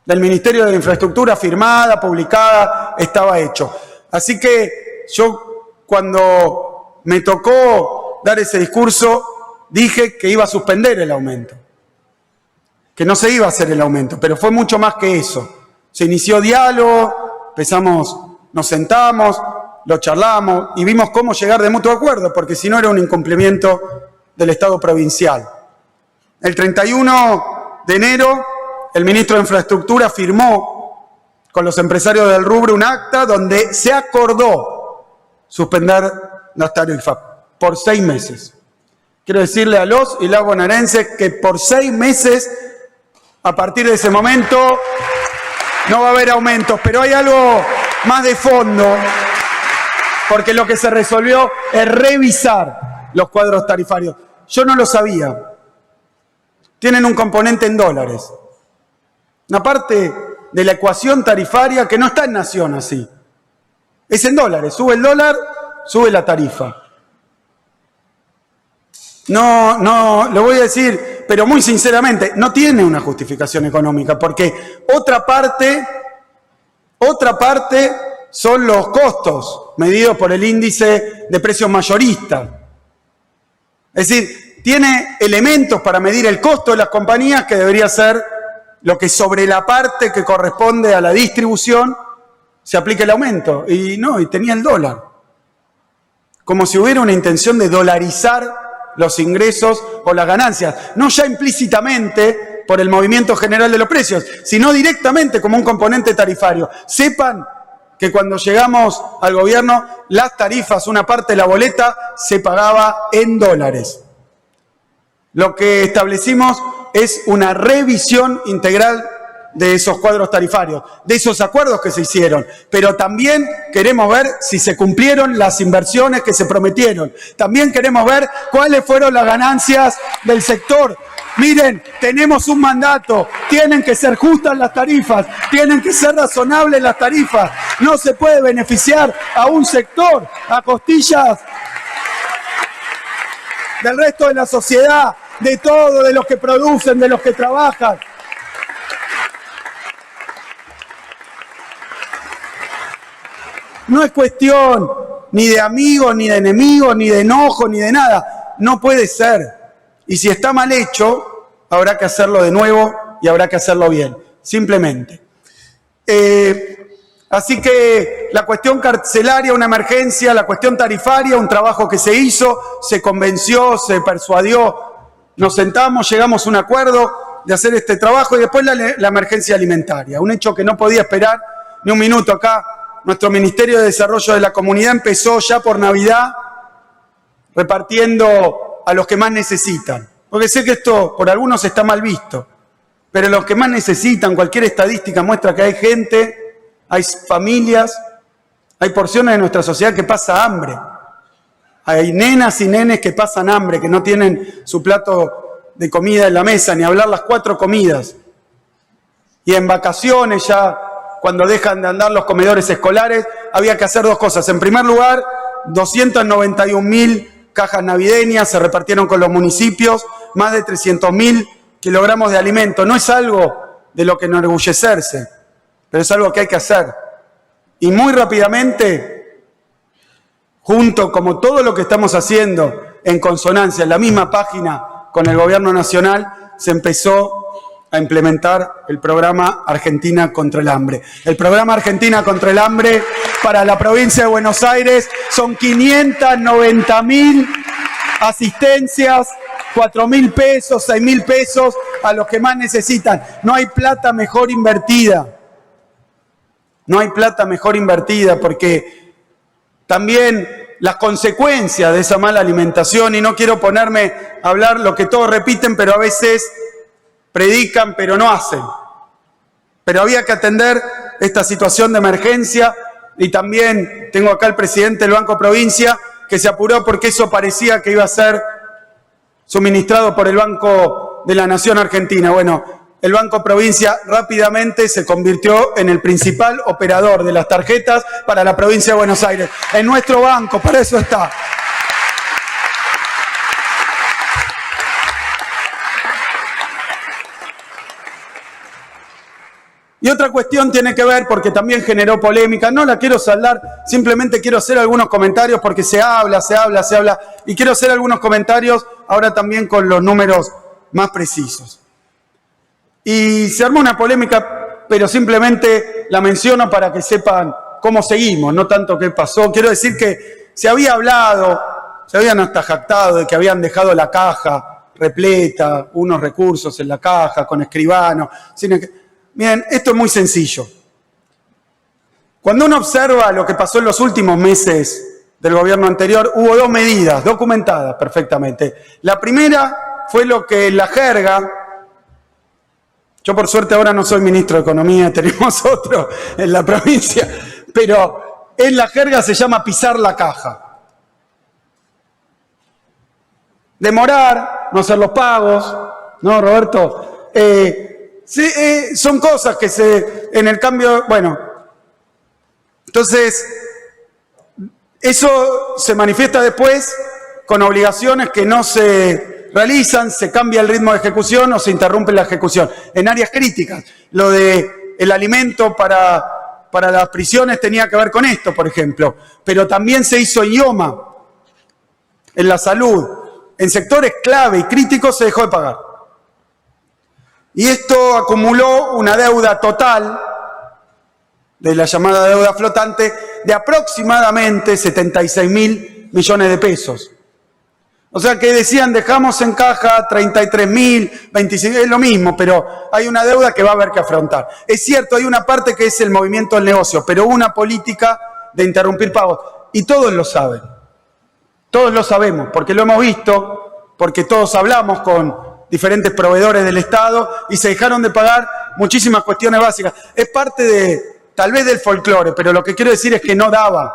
del Ministerio de Infraestructura firmada, publicada, estaba hecho. Así que yo, cuando me tocó dar ese discurso, dije que iba a suspender el aumento, que no se iba a hacer el aumento, pero fue mucho más que eso. Se inició diálogo, nos sentamos, lo charlamos y vimos cómo llegar de mutuo acuerdo, porque si no era un incumplimiento del Estado provincial. El 31 de enero, el ministro de Infraestructura firmó con los empresarios del rubro un acta donde se acordó suspender las tarifas por 6 meses. Quiero decirle a los y las bonaerenses que por 6 meses, a partir de ese momento, no va a haber aumentos, pero hay algo más de fondo, porque lo que se resolvió es revisar los cuadros tarifarios. Yo no lo sabía. Tienen un componente en dólares. Una parte de la ecuación tarifaria que no está en Nación así. Es en dólares. Sube el dólar, sube la tarifa. No, lo voy a decir, pero muy sinceramente, no tiene una justificación económica, porque otra parte son los costos medidos por el índice de precios mayoristas. Es decir, tiene elementos para medir el costo de las compañías que debería ser lo que sobre la parte que corresponde a la distribución se aplique el aumento. Y no, y tenía el dólar. Como si hubiera una intención de dolarizar los ingresos o las ganancias. No ya implícitamente por el movimiento general de los precios, sino directamente como un componente tarifario. Sepan que cuando llegamos al gobierno, las tarifas, una parte de la boleta, se pagaba en dólares. Lo que establecimos es una revisión integral de esos cuadros tarifarios, de esos acuerdos que se hicieron. Pero también queremos ver si se cumplieron las inversiones que se prometieron. También queremos ver cuáles fueron las ganancias del sector. Miren, tenemos un mandato, tienen que ser justas las tarifas, tienen que ser razonables las tarifas. No se puede beneficiar a un sector a costillas del resto de la sociedad, de todo, de los que producen, de los que trabajan. No es cuestión ni de amigos, ni de enemigos, ni de enojo, ni de nada. No puede ser. Y si está mal hecho, habrá que hacerlo de nuevo y habrá que hacerlo bien. Simplemente. Así que la cuestión carcelaria, una emergencia, la cuestión tarifaria, un trabajo que se hizo, se convenció, se persuadió. Nos sentamos, llegamos a un acuerdo de hacer este trabajo y después la emergencia alimentaria. Un hecho que no podía esperar ni un minuto acá. Nuestro Ministerio de Desarrollo de la Comunidad empezó ya por Navidad repartiendo a los que más necesitan. Porque sé que esto por algunos está mal visto, pero los que más necesitan, cualquier estadística muestra que hay gente, hay familias, hay porciones de nuestra sociedad que pasa hambre. Hay nenas y nenes que pasan hambre, que no tienen su plato de comida en la mesa, ni hablar las 4 comidas. Y en vacaciones ya, cuando dejan de andar los comedores escolares, había que hacer 2 cosas. En primer lugar, 291.000 cajas navideñas se repartieron con los municipios, más de 300.000 kilogramos de alimento. No es algo de lo que enorgullecerse, pero es algo que hay que hacer. Y muy rápidamente, junto como todo lo que estamos haciendo en consonancia, en la misma página con el Gobierno Nacional, se empezó a implementar el programa Argentina contra el Hambre. El programa Argentina contra el Hambre para la provincia de Buenos Aires son 590.000 asistencias, 4.000 pesos, 6.000 pesos a los que más necesitan. No hay plata mejor invertida. No hay plata mejor invertida porque también las consecuencias de esa mala alimentación, y no quiero ponerme a hablar lo que todos repiten, pero a veces predican, pero no hacen. Pero había que atender esta situación de emergencia y también tengo acá al presidente del Banco Provincia que se apuró porque eso parecía que iba a ser suministrado por el Banco de la Nación Argentina. Bueno, el Banco Provincia rápidamente se convirtió en el principal operador de las tarjetas para la provincia de Buenos Aires. En nuestro banco, para eso está. Y otra cuestión tiene que ver, porque también generó polémica, no la quiero saldar, simplemente quiero hacer algunos comentarios porque se habla, y quiero hacer algunos comentarios ahora también con los números más precisos. Y se armó una polémica, pero simplemente la menciono para que sepan cómo seguimos, no tanto qué pasó. Quiero decir que se había hablado, se habían hasta jactado de que habían dejado la caja repleta, unos recursos en la caja, con escribanos, miren, esto es muy sencillo. Cuando uno observa lo que pasó en los últimos meses del gobierno anterior, hubo dos medidas documentadas perfectamente. La primera fue lo que en la jerga, yo por suerte ahora no soy ministro de Economía, tenemos otro en la provincia, pero en la jerga se llama pisar la caja. Demorar, no hacer los pagos, ¿no, Roberto? Son cosas que en el cambio, bueno, entonces, eso se manifiesta después con obligaciones que no se realizan, se cambia el ritmo de ejecución o se interrumpe la ejecución. En áreas críticas, lo de el alimento para las prisiones tenía que ver con esto, por ejemplo, pero también se hizo IOMA en la salud. En sectores clave y críticos se dejó de pagar. Y esto acumuló una deuda total, de la llamada deuda flotante, de aproximadamente 76.000 millones de pesos. O sea que decían, dejamos en caja 33.000, 25.000, es lo mismo, pero hay una deuda que va a haber que afrontar. Es cierto, hay una parte que es el movimiento del negocio, pero una política de interrumpir pagos. Y todos lo saben. Todos lo sabemos, porque lo hemos visto, porque todos hablamos con diferentes proveedores del Estado y se dejaron de pagar muchísimas cuestiones básicas. Es parte tal vez del folclore, pero lo que quiero decir es que no daba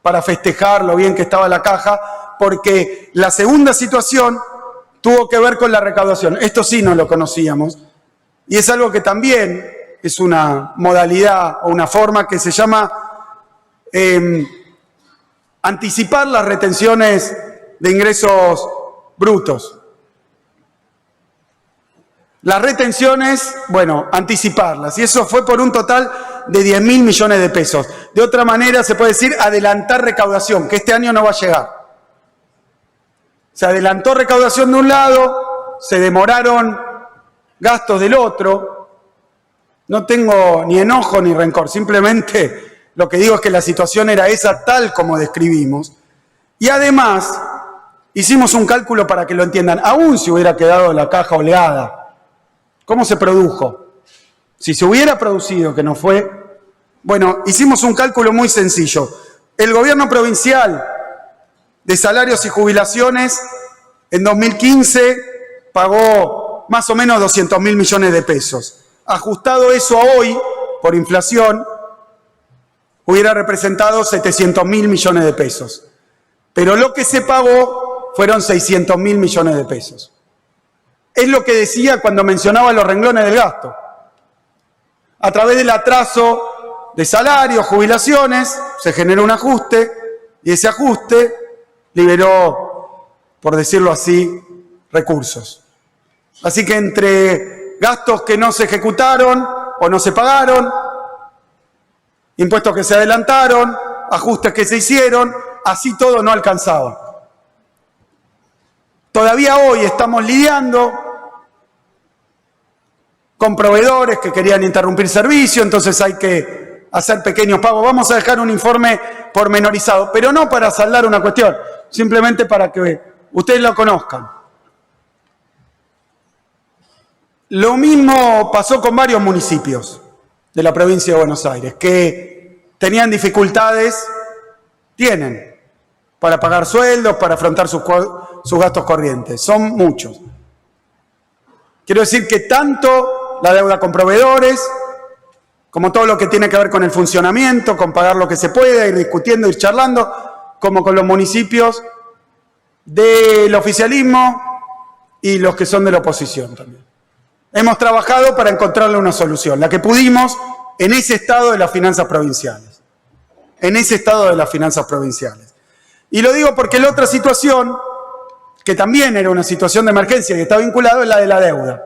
para festejar lo bien que estaba la caja, porque la segunda situación tuvo que ver con la recaudación. Esto sí no lo conocíamos, y es algo que también es una modalidad o una forma que se llama anticipar las retenciones de ingresos brutos. Las retenciones, bueno, anticiparlas. Y eso fue por un total de 10.000 millones de pesos. De otra manera, se puede decir adelantar recaudación, que este año no va a llegar. Se adelantó recaudación de un lado, se demoraron gastos del otro. No tengo ni enojo ni rencor, simplemente lo que digo es que la situación era esa tal como describimos. Y además, hicimos un cálculo para que lo entiendan. Aún si hubiera quedado la caja holgada, ¿cómo se produjo? Si se hubiera producido, que no fue, bueno, hicimos un cálculo muy sencillo. El gobierno provincial de salarios y jubilaciones en 2015 pagó más o menos 200.000 millones de pesos. Ajustado eso a hoy, por inflación, hubiera representado 700.000 millones de pesos. Pero lo que se pagó fueron 600.000 millones de pesos. Es lo que decía cuando mencionaba los renglones del gasto. A través del atraso de salarios, jubilaciones, se generó un ajuste y ese ajuste liberó, por decirlo así, recursos. Así que entre gastos que no se ejecutaron o no se pagaron, impuestos que se adelantaron, ajustes que se hicieron, así todo no alcanzaba. Todavía hoy estamos lidiando con proveedores que querían interrumpir servicio, entonces hay que hacer pequeños pagos. Vamos a dejar un informe pormenorizado, pero no para saldar una cuestión, simplemente para que ustedes lo conozcan. Lo mismo pasó con varios municipios de la provincia de Buenos Aires, que tenían dificultades, tienen, para pagar sueldos, para afrontar sus gastos corrientes. Son muchos. Quiero decir que tanto la deuda con proveedores, como todo lo que tiene que ver con el funcionamiento, con pagar lo que se puede, ir discutiendo, ir charlando, como con los municipios del oficialismo y los que son de la oposición también. Hemos trabajado para encontrarle una solución, la que pudimos en ese estado de las finanzas provinciales. En ese estado de las finanzas provinciales. Y lo digo porque la otra situación, que también era una situación de emergencia y está vinculado, es la de la deuda.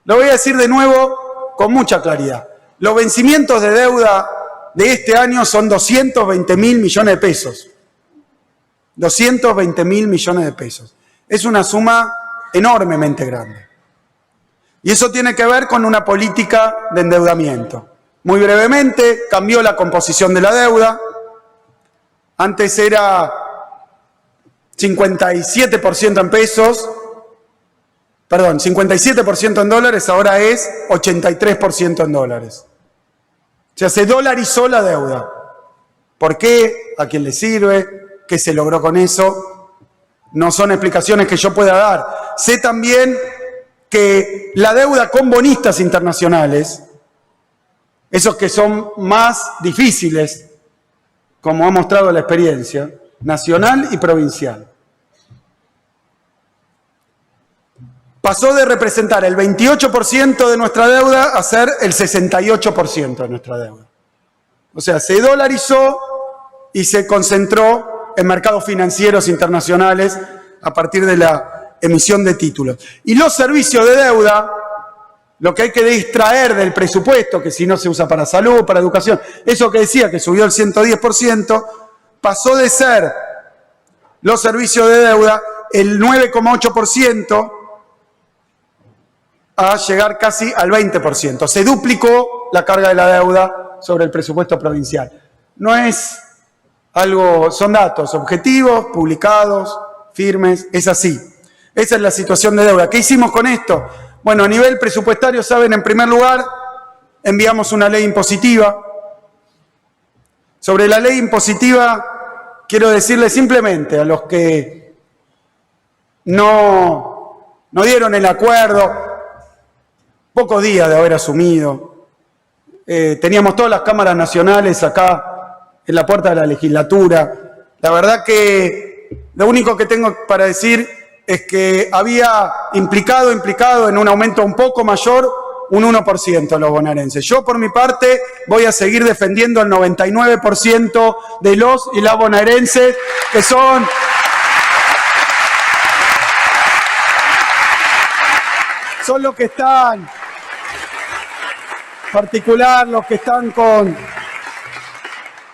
Lo voy a decir de nuevo con mucha claridad. Los vencimientos de deuda de este año son 220.000 millones de pesos. 220.000 millones de pesos. Es una suma enormemente grande. Y eso tiene que ver con una política de endeudamiento. Muy brevemente, cambió la composición de la deuda. Antes era 57% en pesos, perdón, 57% en dólares, ahora es 83% en dólares. O sea, se dolarizó la deuda. ¿Por qué? ¿A quién le sirve? ¿Qué se logró con eso? No son explicaciones que yo pueda dar. Sé también que la deuda con bonistas internacionales, esos que son más difíciles, como ha mostrado la experiencia, nacional y provincial, pasó de representar el 28% de nuestra deuda a ser el 68% de nuestra deuda. O sea, se dolarizó y se concentró en mercados financieros internacionales a partir de la emisión de títulos. Y los servicios de deuda, lo que hay que distraer del presupuesto, que si no se usa para salud, para educación, eso que decía que subió el 110%, pasó de ser los servicios de deuda el 9,8% a llegar casi al 20%. Se duplicó la carga de la deuda sobre el presupuesto provincial. No es algo, son datos objetivos, publicados, firmes, es así. Esa es la situación de deuda. ¿Qué hicimos con esto? Bueno, a nivel presupuestario, saben, en primer lugar, enviamos una ley impositiva. Sobre la ley impositiva, quiero decirle simplemente a los que no dieron el acuerdo, pocos días de haber asumido, teníamos todas las cámaras nacionales acá en la puerta de la legislatura. La verdad que lo único que tengo para decir es que había implicado en un aumento un poco mayor, un 1% de los bonaerenses. Yo, por mi parte, voy a seguir defendiendo el 99% de los y las bonaerenses, que son los que están, en particular los que están con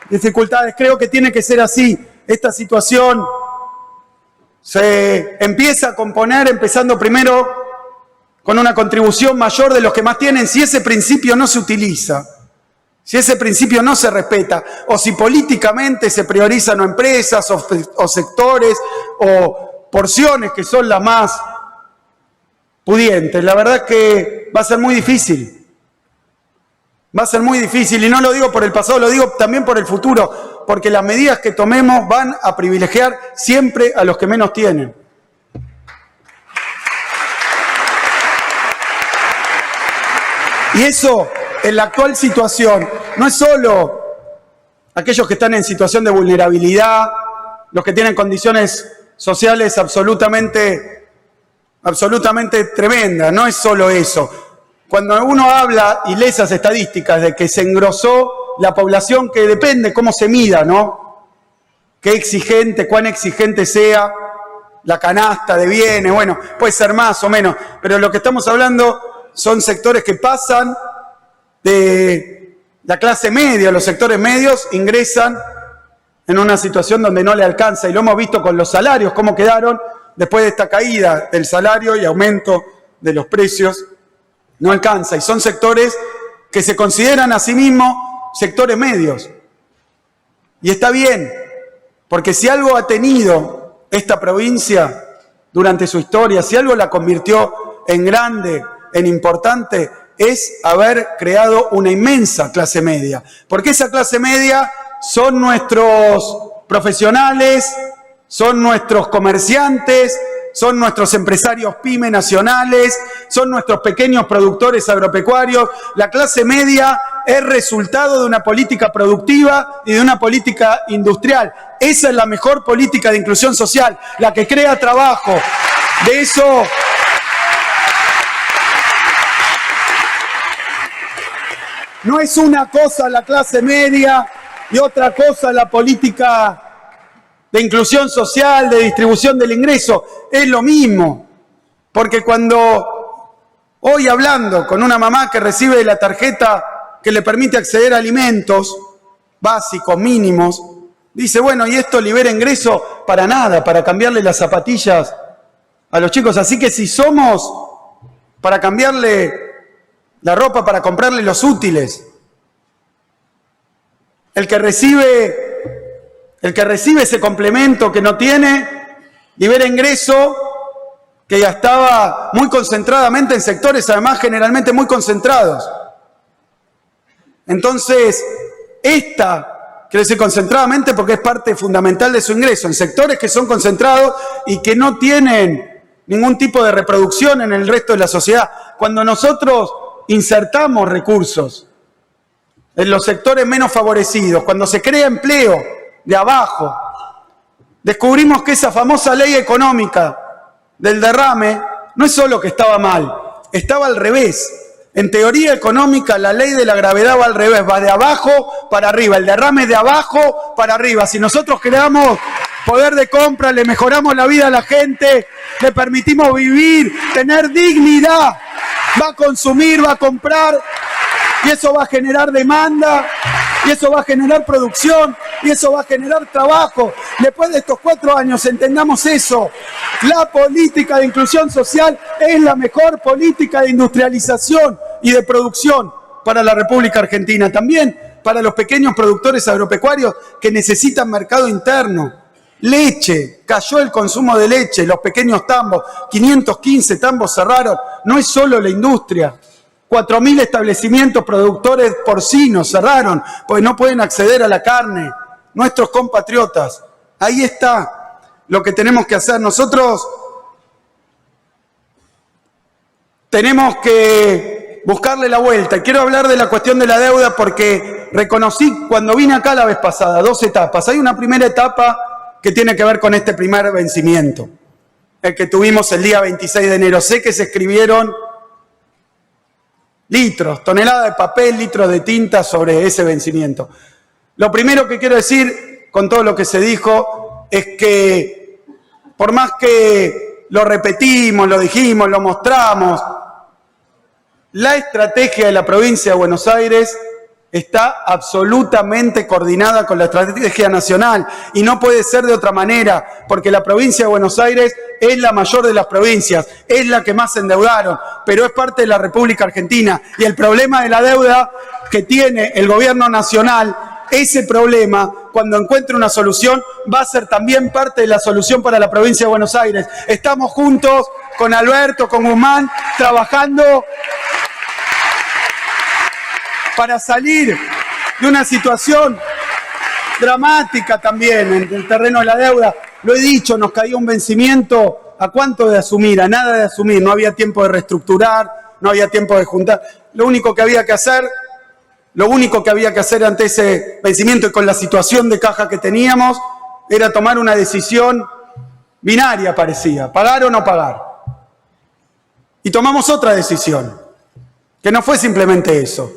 dificultades. Creo que tiene que ser así. Esta situación se empieza a componer empezando primero con una contribución mayor de los que más tienen. Si ese principio no se utiliza, si ese principio no se respeta, o si políticamente se priorizan o empresas o sectores o porciones que son las más pudientes, la verdad es que va a ser muy difícil. Va a ser muy difícil, y no lo digo por el pasado, lo digo también por el futuro, porque las medidas que tomemos van a privilegiar siempre a los que menos tienen. Y eso, en la actual situación, no es solo aquellos que están en situación de vulnerabilidad, los que tienen condiciones sociales absolutamente tremendas, no es solo eso. Cuando uno habla y lee esas estadísticas de que se engrosó la población, que depende cómo se mida, ¿no? Cuán exigente sea la canasta de bienes, bueno, puede ser más o menos, pero lo que estamos hablando son sectores que pasan de la clase media, los sectores medios ingresan en una situación donde no le alcanza, y lo hemos visto con los salarios, cómo quedaron después de esta caída del salario y aumento de los precios. No alcanza, y son sectores que se consideran a sí mismos sectores medios. Y está bien, porque si algo ha tenido esta provincia durante su historia, si algo la convirtió en grande, en importante, es haber creado una inmensa clase media. Porque esa clase media son nuestros profesionales, son nuestros comerciantes, son nuestros empresarios pyme nacionales, son nuestros pequeños productores agropecuarios. La clase media es resultado de una política productiva y de una política industrial. Esa es la mejor política de inclusión social, la que crea trabajo. De eso no es una cosa la clase media y otra cosa la política de inclusión social, de distribución del ingreso. Es lo mismo, porque cuando hoy, hablando con una mamá que recibe la tarjeta que le permite acceder a alimentos básicos, mínimos, dice, bueno, ¿y esto libera ingreso? Para nada, para cambiarle las zapatillas a los chicos. Así que si somos para cambiarle la ropa, para comprarle los útiles, el que recibe ese complemento que no tiene, libera ingreso que ya estaba muy concentradamente en sectores, además generalmente muy concentrados. Entonces, esta Quiero decir concentradamente porque es parte fundamental de su ingreso, en sectores que son concentrados y que no tienen ningún tipo de reproducción en el resto de la sociedad. Cuando nosotros insertamos recursos en los sectores menos favorecidos, cuando se crea empleo de abajo, descubrimos que esa famosa ley económica del derrame no es solo que estaba mal, estaba al revés. En teoría económica, la ley de la gravedad va al revés, va de abajo para arriba, el derrame es de abajo para arriba. Si nosotros creamos poder de compra, le mejoramos la vida a la gente, le permitimos vivir, tener dignidad, va a consumir, va a comprar, y eso va a generar demanda, y eso va a generar producción, y eso va a generar trabajo. Después de estos 4 años, entendamos eso. La política de inclusión social es la mejor política de industrialización y de producción para la República Argentina. También para los pequeños productores agropecuarios que necesitan mercado interno. Leche, cayó el consumo de leche, los pequeños tambos, 515 tambos cerraron. No es solo la industria. 4.000 establecimientos productores porcinos cerraron porque no pueden acceder a la carne. Nuestros compatriotas. Ahí está lo que tenemos que hacer. Nosotros tenemos que buscarle la vuelta. Y quiero hablar de la cuestión de la deuda porque reconocí cuando vine acá la vez pasada 2 etapas. Hay una primera etapa que tiene que ver con este primer vencimiento, el que tuvimos el día 26 de enero. Sé que se escribieron litros, toneladas de papel, litros de tinta sobre ese vencimiento. Lo primero que quiero decir con todo lo que se dijo es que por más que lo repetimos, lo dijimos, lo mostramos, la estrategia de la provincia de Buenos Aires está absolutamente coordinada con la estrategia nacional y no puede ser de otra manera, porque la provincia de Buenos Aires es la mayor de las provincias, es la que más se endeudaron, pero es parte de la República Argentina. Y el problema de la deuda que tiene el gobierno nacional, ese problema, cuando encuentre una solución, va a ser también parte de la solución para la provincia de Buenos Aires. Estamos juntos con Alberto, con Guzmán, trabajando para salir de una situación dramática también en el terreno de la deuda. Lo he dicho, nos caía un vencimiento. ¿A cuánto de asumir? A nada de asumir. No había tiempo de reestructurar, no había tiempo de juntar. Lo único que había que hacer ante ese vencimiento y con la situación de caja que teníamos era tomar una decisión binaria, parecía, pagar o no pagar. Y tomamos otra decisión, que no fue simplemente eso.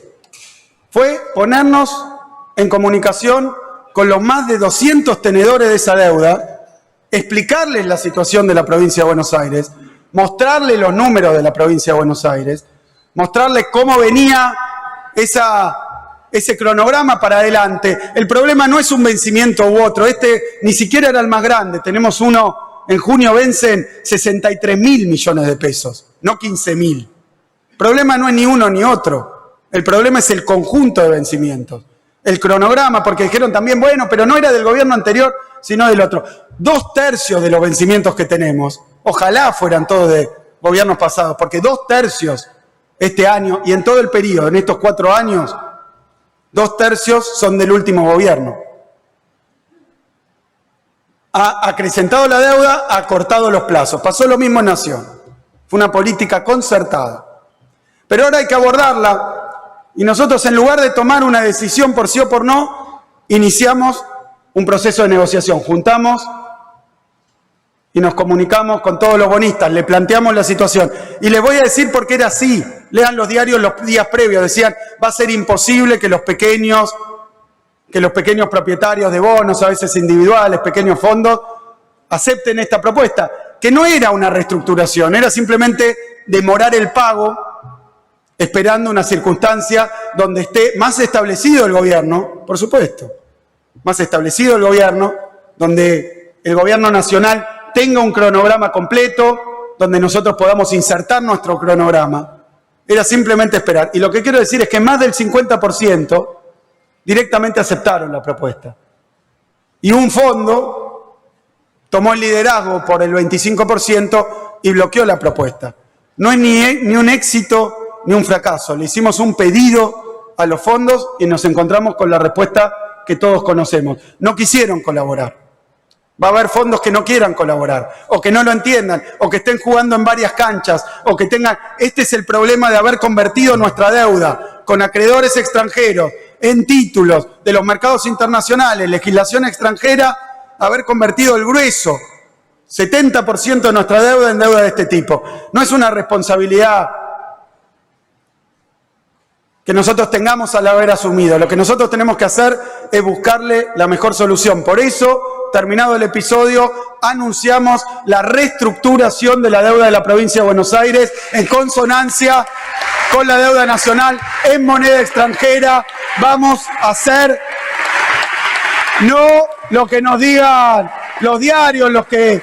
Fue ponernos en comunicación con los más de 200 tenedores de esa deuda, explicarles la situación de la provincia de Buenos Aires, mostrarles los números de la provincia de Buenos Aires, mostrarles cómo venía ese cronograma para adelante. El problema no es un vencimiento u otro, este ni siquiera era el más grande. Tenemos uno, en junio vencen 63.000 millones de pesos, no 15.000. El problema no es ni uno ni otro. El problema es el conjunto de vencimientos. El cronograma, porque dijeron también, bueno, pero no era del gobierno anterior, sino del otro. 2/3 de los vencimientos que tenemos, ojalá fueran todos de gobiernos pasados, porque 2/3 este año y en todo el periodo, en estos 4 años, 2/3 son del último gobierno. Ha acrecentado la deuda, ha cortado los plazos. Pasó lo mismo en Nación. Fue una política concertada. Pero ahora hay que abordarla. Y nosotros, en lugar de tomar una decisión por sí o por no, iniciamos un proceso de negociación. Juntamos y nos comunicamos con todos los bonistas, le planteamos la situación. Y les voy a decir por qué era así. Lean los diarios los días previos. Decían, va a ser imposible que los pequeños propietarios de bonos, a veces individuales, pequeños fondos, acepten esta propuesta. Que no era una reestructuración, era simplemente demorar el pago esperando una circunstancia donde esté más establecido el gobierno, por supuesto, más establecido el gobierno, donde el gobierno nacional tenga un cronograma completo, donde nosotros podamos insertar nuestro cronograma. Era simplemente esperar. Y lo que quiero decir es que más del 50% directamente aceptaron la propuesta. Y un fondo tomó el liderazgo por el 25% y bloqueó la propuesta. No es ni un éxito ni un fracaso. Le hicimos un pedido a los fondos y nos encontramos con la respuesta que todos conocemos. No quisieron colaborar. Va a haber fondos que no quieran colaborar, o que no lo entiendan, o que estén jugando en varias canchas, o que tengan... Este es el problema de haber convertido nuestra deuda con acreedores extranjeros en títulos de los mercados internacionales, legislación extranjera, haber convertido el grueso, 70% de nuestra deuda en deuda de este tipo. No es una responsabilidad que nosotros tengamos al haber asumido. Lo que nosotros tenemos que hacer es buscarle la mejor solución. Por eso, terminado el episodio, anunciamos la reestructuración de la deuda de la provincia de Buenos Aires en consonancia con la deuda nacional en moneda extranjera. Vamos a hacer no lo que nos digan los diarios, los que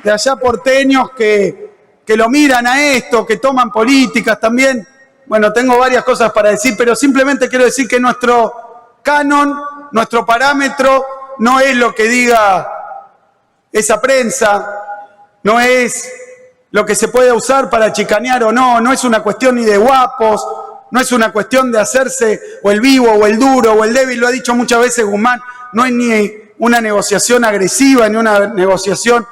de allá porteños que lo miran a esto, que toman políticas también. Bueno, tengo varias cosas para decir, pero simplemente quiero decir que nuestro canon, nuestro parámetro, no es lo que diga esa prensa, no es lo que se puede usar para chicanear o no, no es una cuestión ni de guapos, no es una cuestión de hacerse o el vivo o el duro o el débil, lo ha dicho muchas veces Guzmán, no es ni una negociación agresiva ni una negociación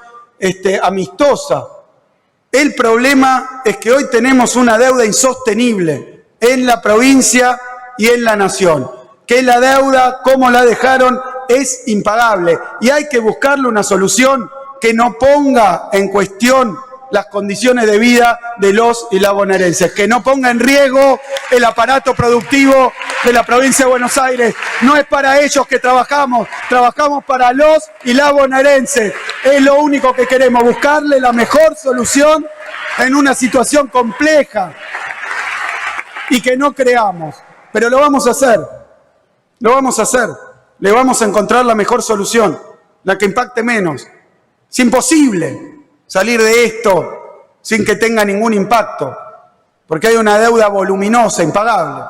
amistosa. El problema es que hoy tenemos una deuda insostenible en la provincia y en la nación, que la deuda, como la dejaron, es impagable y hay que buscarle una solución que no ponga en cuestión las condiciones de vida de los y las bonaerenses, que no ponga en riesgo el aparato productivo de la provincia de Buenos Aires. No es para ellos que trabajamos para los y las bonaerenses. Es lo único que queremos, buscarle la mejor solución en una situación compleja y que no creamos. Pero lo vamos a hacer, le vamos a encontrar la mejor solución, la que impacte menos. Es imposible salir de esto sin que tenga ningún impacto, porque hay una deuda voluminosa, impagable.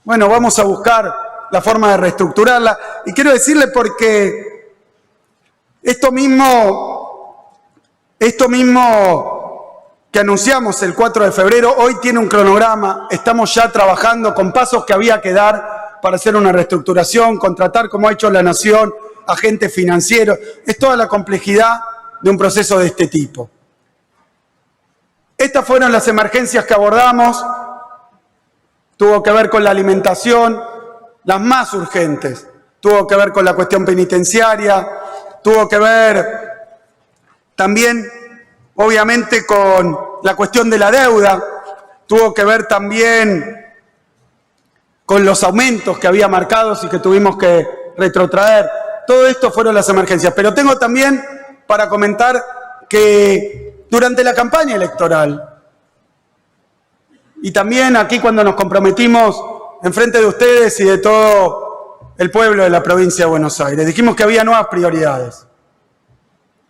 Bueno, vamos a buscar la forma de reestructurarla. Y quiero decirle porque esto mismo que anunciamos el 4 de febrero, hoy tiene un cronograma, estamos ya trabajando con pasos que había que dar para hacer una reestructuración, contratar, como ha hecho la Nación, agentes financieros. Es toda la complejidad de un proceso de este tipo. Estas fueron las emergencias que abordamos. Tuvo que ver con la alimentación, las más urgentes. Tuvo que ver con la cuestión penitenciaria, tuvo que ver también, obviamente, con la cuestión de la deuda, tuvo que ver también con los aumentos que había marcados y que tuvimos que retrotraer. Todo esto fueron las emergencias. Pero tengo también para comentar que durante la campaña electoral y también aquí cuando nos comprometimos en frente de ustedes y de todo el pueblo de la provincia de Buenos Aires, dijimos que había nuevas prioridades,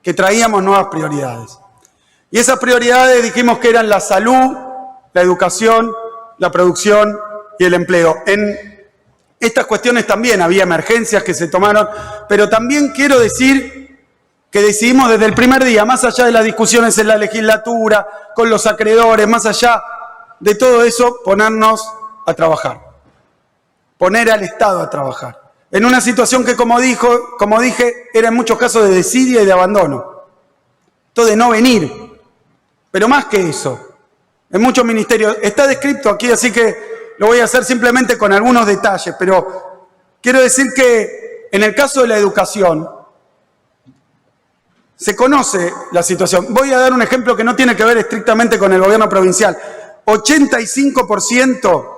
que traíamos nuevas prioridades. Y esas prioridades dijimos que eran la salud, la educación, la producción y el empleo. En estas cuestiones también había emergencias que se tomaron, pero también quiero decir que decidimos desde el primer día, más allá de las discusiones en la legislatura, con los acreedores, más allá de todo eso, ponernos a trabajar, poner al Estado a trabajar. En una situación que, como dije, era en muchos casos de desidia y de abandono. Esto de no venir, pero más que eso, en muchos ministerios, está descrito aquí, así que lo voy a hacer simplemente con algunos detalles, pero quiero decir que en el caso de la educación, se conoce la situación. Voy a dar un ejemplo que no tiene que ver estrictamente con el gobierno provincial. 85%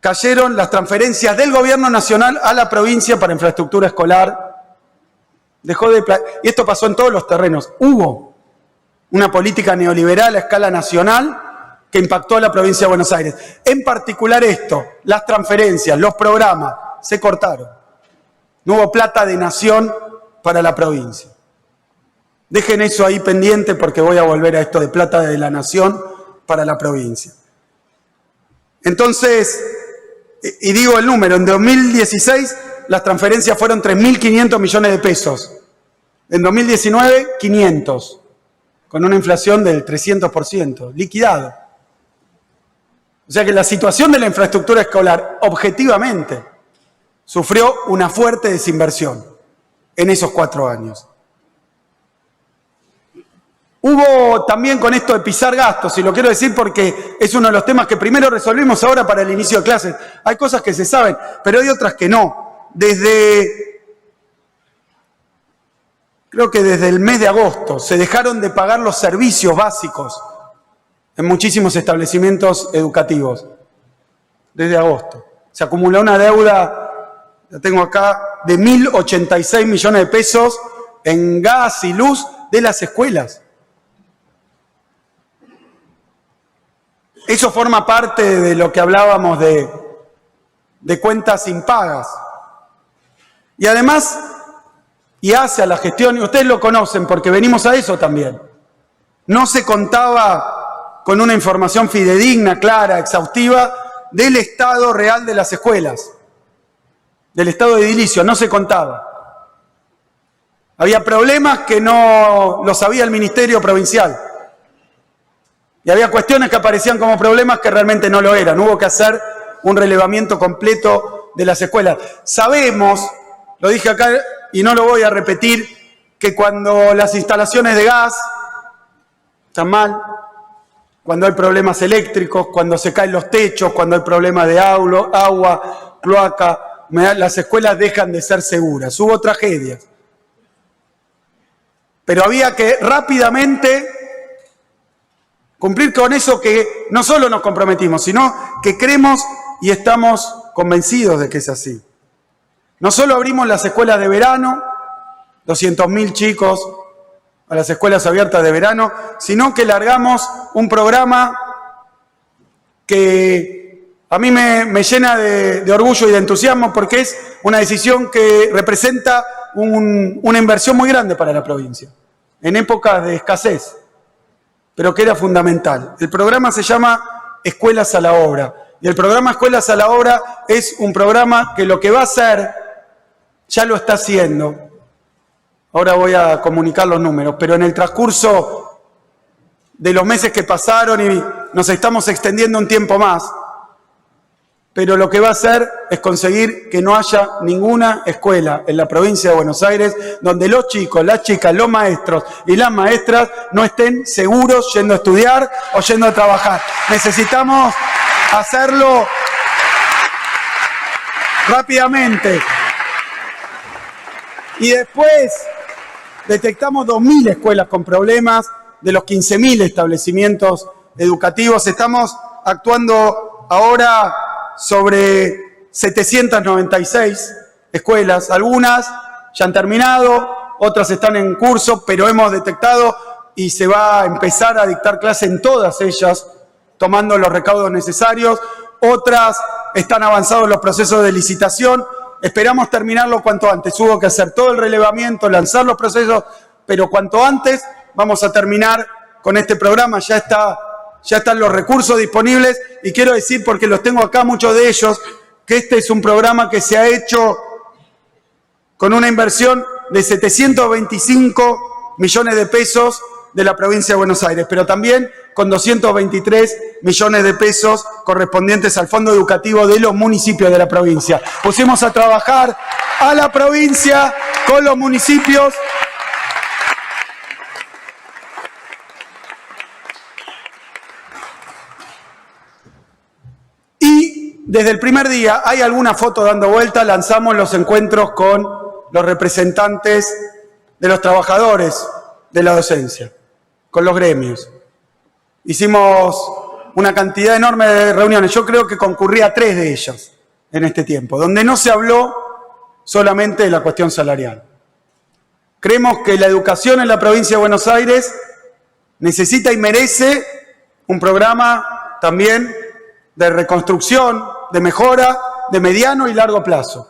cayeron las transferencias del gobierno nacional a la provincia para infraestructura escolar. Y esto pasó en todos los terrenos. Hubo una política neoliberal a escala nacional que impactó a la provincia de Buenos Aires. En particular esto, las transferencias, los programas, se cortaron. No hubo plata de nación para la provincia. Dejen eso ahí pendiente porque voy a volver a esto de plata de la nación para la provincia. Entonces, y digo el número, en 2016 las transferencias fueron 3.500 millones de pesos. En 2019, 500, con una inflación del 300%, liquidado. O sea que la situación de la infraestructura escolar, objetivamente, sufrió una fuerte desinversión en esos 4 años. Hubo también con esto de pisar gastos, y lo quiero decir porque es uno de los temas que primero resolvimos ahora para el inicio de clases. Hay cosas que se saben, pero hay otras que no. Creo que desde el mes de agosto se dejaron de pagar los servicios básicos en muchísimos establecimientos educativos. Desde agosto. Se acumuló una deuda, la tengo acá, de 1.086 millones de pesos en gas y luz de las escuelas. Eso forma parte de lo que hablábamos de cuentas impagas. Y además, y hacia la gestión, y ustedes lo conocen porque venimos a eso también, no se contaba con una información fidedigna, clara, exhaustiva del estado real de las escuelas, del estado edilicio, no se contaba. Había problemas que no lo sabía el Ministerio Provincial. Y había cuestiones que aparecían como problemas que realmente no lo eran. Hubo que hacer un relevamiento completo de las escuelas. Sabemos, lo dije acá y no lo voy a repetir, que cuando las instalaciones de gas están mal, cuando hay problemas eléctricos, cuando se caen los techos, cuando hay problemas de agua, cloaca, las escuelas dejan de ser seguras. Hubo tragedias. Pero había que rápidamente cumplir con eso que no solo nos comprometimos, sino que creemos y estamos convencidos de que es así. No solo abrimos las escuelas de verano, 200.000 chicos a las escuelas abiertas de verano, sino que largamos un programa que a mí me llena de orgullo y de entusiasmo porque es una decisión que representa una inversión muy grande para la provincia, en épocas de escasez, pero que era fundamental. El programa se llama Escuelas a la Obra. Y el programa Escuelas a la Obra es un programa que lo que va a hacer, ya lo está haciendo. Ahora voy a comunicar los números, pero en el transcurso de los meses que pasaron y nos estamos extendiendo un tiempo más, pero lo que va a hacer es conseguir que no haya ninguna escuela en la provincia de Buenos Aires donde los chicos, las chicas, los maestros y las maestras no estén seguros yendo a estudiar o yendo a trabajar. Necesitamos hacerlo rápidamente. Y después detectamos 2.000 escuelas con problemas de los 15.000 establecimientos educativos. Estamos actuando ahora sobre 796 escuelas. Algunas ya han terminado, otras están en curso, pero hemos detectado y se va a empezar a dictar clase en todas ellas, tomando los recaudos necesarios. Otras están avanzados los procesos de licitación. Esperamos terminarlo cuanto antes. Hubo que hacer todo el relevamiento, lanzar los procesos, pero cuanto antes vamos a terminar con este programa. Ya están los recursos disponibles y quiero decir, porque los tengo acá, muchos de ellos, que este es un programa que se ha hecho con una inversión de 725 millones de pesos de la provincia de Buenos Aires, pero también con 223 millones de pesos correspondientes al fondo educativo de los municipios de la provincia. Pusimos a trabajar a la provincia con los municipios. Y desde el primer día, hay alguna foto dando vuelta, lanzamos los encuentros con los representantes de los trabajadores de la docencia, con los gremios. Hicimos una cantidad enorme de reuniones. Yo creo que concurrí a 3 de ellas en este tiempo, donde no se habló solamente de la cuestión salarial. Creemos que la educación en la provincia de Buenos Aires necesita y merece un programa también de reconstrucción, de mejora, de mediano y largo plazo.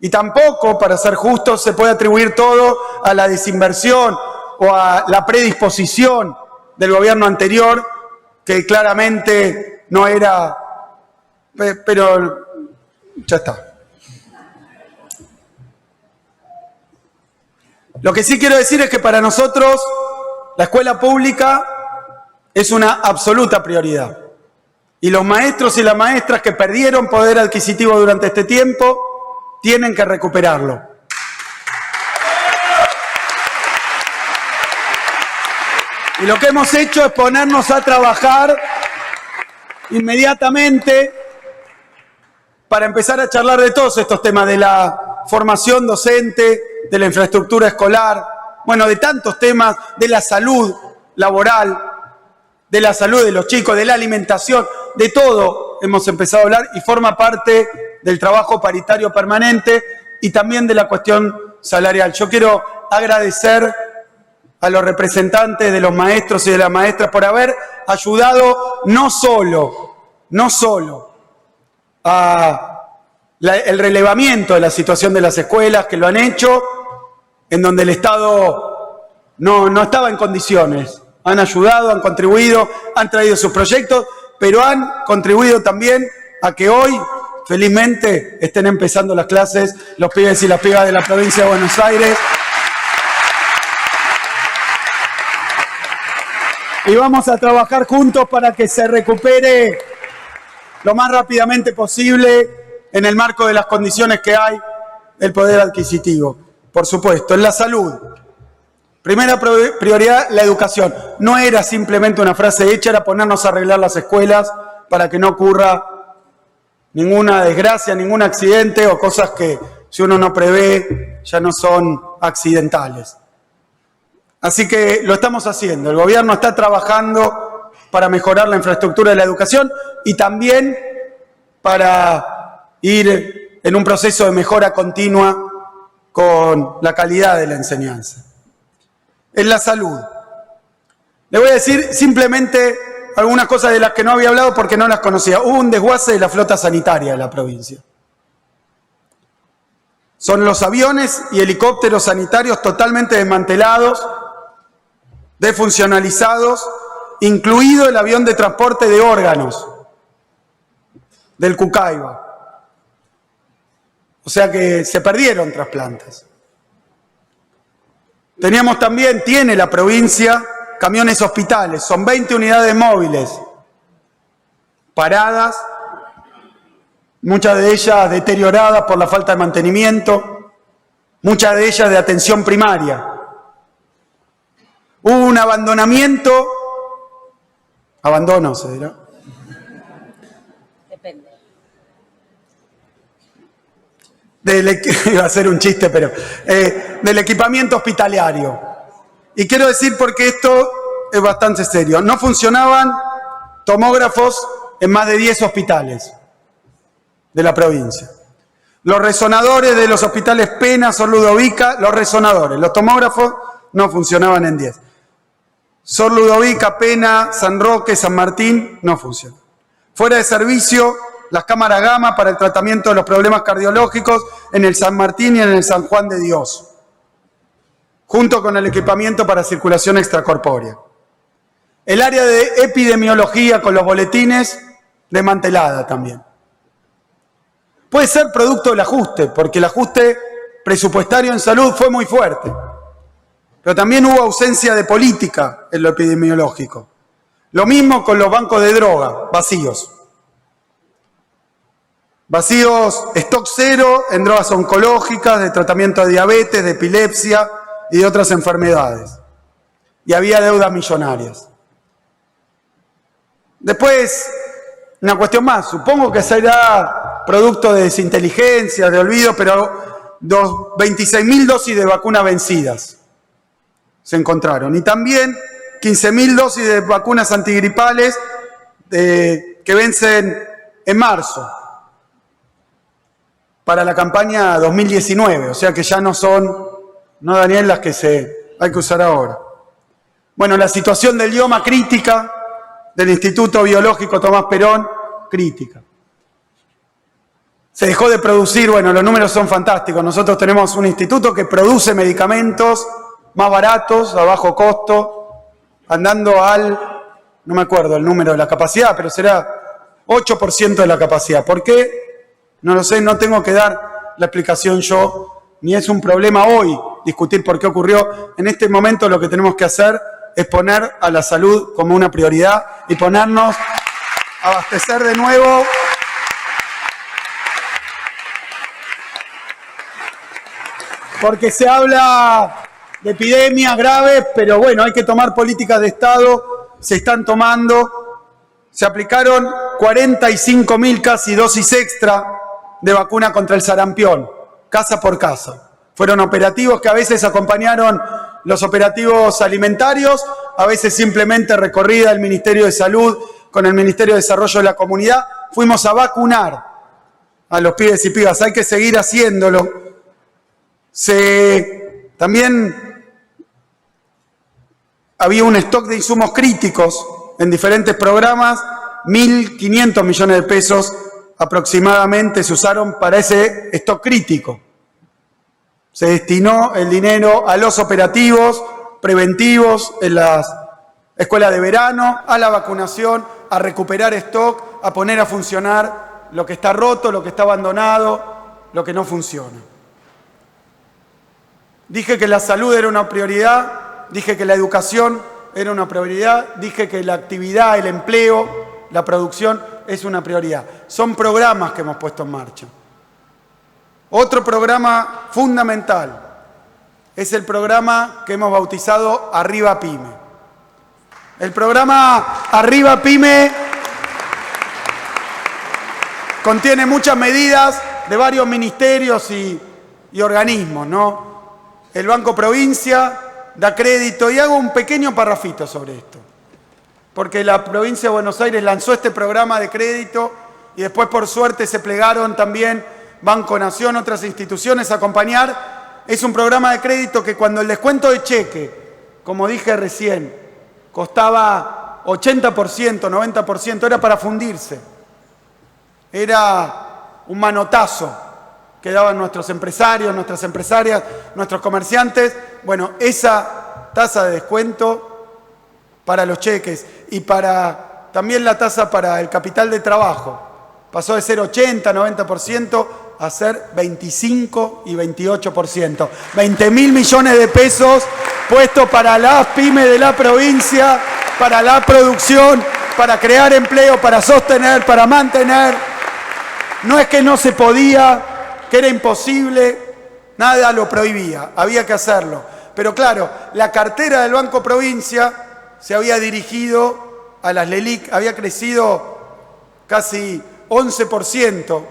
Y tampoco, para ser justos, se puede atribuir todo a la desinversión o a la predisposición del gobierno anterior, que claramente no era, pero ya está. Lo que sí quiero decir es que para nosotros la escuela pública es una absoluta prioridad. Y los maestros y las maestras que perdieron poder adquisitivo durante este tiempo tienen que recuperarlo. Y lo que hemos hecho es ponernos a trabajar inmediatamente para empezar a charlar de todos estos temas, de la formación docente, de la infraestructura escolar, bueno, de tantos temas, de la salud laboral, de la salud de los chicos, de la alimentación, de todo hemos empezado a hablar y forma parte del trabajo paritario permanente y también de la cuestión salarial. Yo quiero agradecer a los representantes de los maestros y de las maestras por haber ayudado no solo el relevamiento de la situación de las escuelas, que lo han hecho, en donde el Estado no estaba en condiciones. Han ayudado, han contribuido, han traído sus proyectos, pero han contribuido también a que hoy, felizmente, estén empezando las clases los pibes y las pibas de la provincia de Buenos Aires. Y vamos a trabajar juntos para que se recupere lo más rápidamente posible en el marco de las condiciones que hay el poder adquisitivo. Por supuesto, en la salud. Primera prioridad, la educación. No era simplemente una frase hecha, era ponernos a arreglar las escuelas para que no ocurra ninguna desgracia, ningún accidente o cosas que si uno no prevé ya no son accidentales. Así que lo estamos haciendo. El gobierno está trabajando para mejorar la infraestructura de la educación y también para ir en un proceso de mejora continua con la calidad de la enseñanza. En la salud. Le voy a decir simplemente algunas cosas de las que no había hablado porque no las conocía. Hubo un desguace de la flota sanitaria de la provincia. Son los aviones y helicópteros sanitarios totalmente desmantelados, desfuncionalizados, incluido el avión de transporte de órganos del Cucaiba. O sea que se perdieron trasplantes. Teníamos también, tiene la provincia, camiones hospitales. Son 20 unidades móviles paradas, muchas de ellas deterioradas por la falta de mantenimiento, muchas de ellas de atención primaria. Hubo un abandonamiento, abandono se dirá. Depende. Iba a ser un chiste, pero del equipamiento hospitalario. Y quiero decir porque esto es bastante serio. No funcionaban tomógrafos en más de 10 hospitales de la provincia. Los resonadores de los hospitales Pena, Sor Ludovica, los tomógrafos no funcionaban en 10. Sor Ludovica, Pena, San Roque, San Martín, no funcionan. Fuera de servicio, las cámaras gamma para el tratamiento de los problemas cardiológicos en el San Martín y en el San Juan de Dios, junto con el equipamiento para circulación extracorpórea. El área de epidemiología con los boletines, desmantelada también. Puede ser producto del ajuste, porque el ajuste presupuestario en salud fue muy fuerte. Pero también hubo ausencia de política en lo epidemiológico. Lo mismo con los bancos de droga, vacíos. Vacíos, stock cero en drogas oncológicas, de tratamiento de diabetes, de epilepsia y de otras enfermedades. Y había deudas millonarias. Después, una cuestión más. Supongo que será producto de desinteligencia, de olvido, pero 26.000 dosis de vacunas vencidas se encontraron. Y también 15.000 dosis de vacunas antigripales que vencen en marzo para la campaña 2019. O sea que ya no son, no Daniel, las que hay que usar ahora. Bueno, la situación del IOMA crítica, del Instituto Biológico Tomás Perón, crítica. Se dejó de producir, bueno, los números son fantásticos. Nosotros tenemos un instituto que produce medicamentos más baratos, a bajo costo, andando no me acuerdo el número de la capacidad, pero será 8% de la capacidad. ¿Por qué? No lo sé, no tengo que dar la explicación yo, ni es un problema hoy discutir por qué ocurrió. En este momento lo que tenemos que hacer es poner a la salud como una prioridad y ponernos abastecer de nuevo. Porque se habla de epidemias graves, pero bueno, hay que tomar políticas de Estado, se están tomando. Se aplicaron 45.000 casi dosis extra de vacuna contra el sarampión, casa por casa. Fueron operativos que a veces acompañaron los operativos alimentarios, a veces simplemente recorrida el Ministerio de Salud con el Ministerio de Desarrollo de la Comunidad. Fuimos a vacunar a los pibes y pibas, hay que seguir haciéndolo. También había un stock de insumos críticos en diferentes programas, 1.500 millones de pesos aproximadamente se usaron para ese stock crítico. Se destinó el dinero a los operativos preventivos en las escuelas de verano, a la vacunación, a recuperar stock, a poner a funcionar lo que está roto, lo que está abandonado, lo que no funciona. Dije que la salud era una prioridad, dije que la educación era una prioridad, dije que la actividad, el empleo, la producción es una prioridad. Son programas que hemos puesto en marcha. Otro programa fundamental es el programa que hemos bautizado Arriba Pyme. El programa Arriba Pyme contiene muchas medidas de varios ministerios y organismos, ¿no? El Banco Provincia da crédito, y hago un pequeño parrafito sobre esto, porque la provincia de Buenos Aires lanzó este programa de crédito y después por suerte se plegaron también Banco Nación, otras instituciones a acompañar. Es un programa de crédito que cuando el descuento de cheque, como dije recién, costaba 80%, 90%, era para fundirse. Era un manotazo que daban nuestros empresarios, nuestras empresarias, nuestros comerciantes. Bueno, esa tasa de descuento para los cheques y para también la tasa para el capital de trabajo pasó de ser 80, 90% a ser 25 y 28%. 20.000 millones de pesos puestos para las pymes de la provincia, para la producción, para crear empleo, para sostener, para mantener. No es que no se podía, que era imposible, nada lo prohibía, había que hacerlo. Pero claro, la cartera del Banco Provincia se había dirigido a las LELIC, había crecido casi 11%,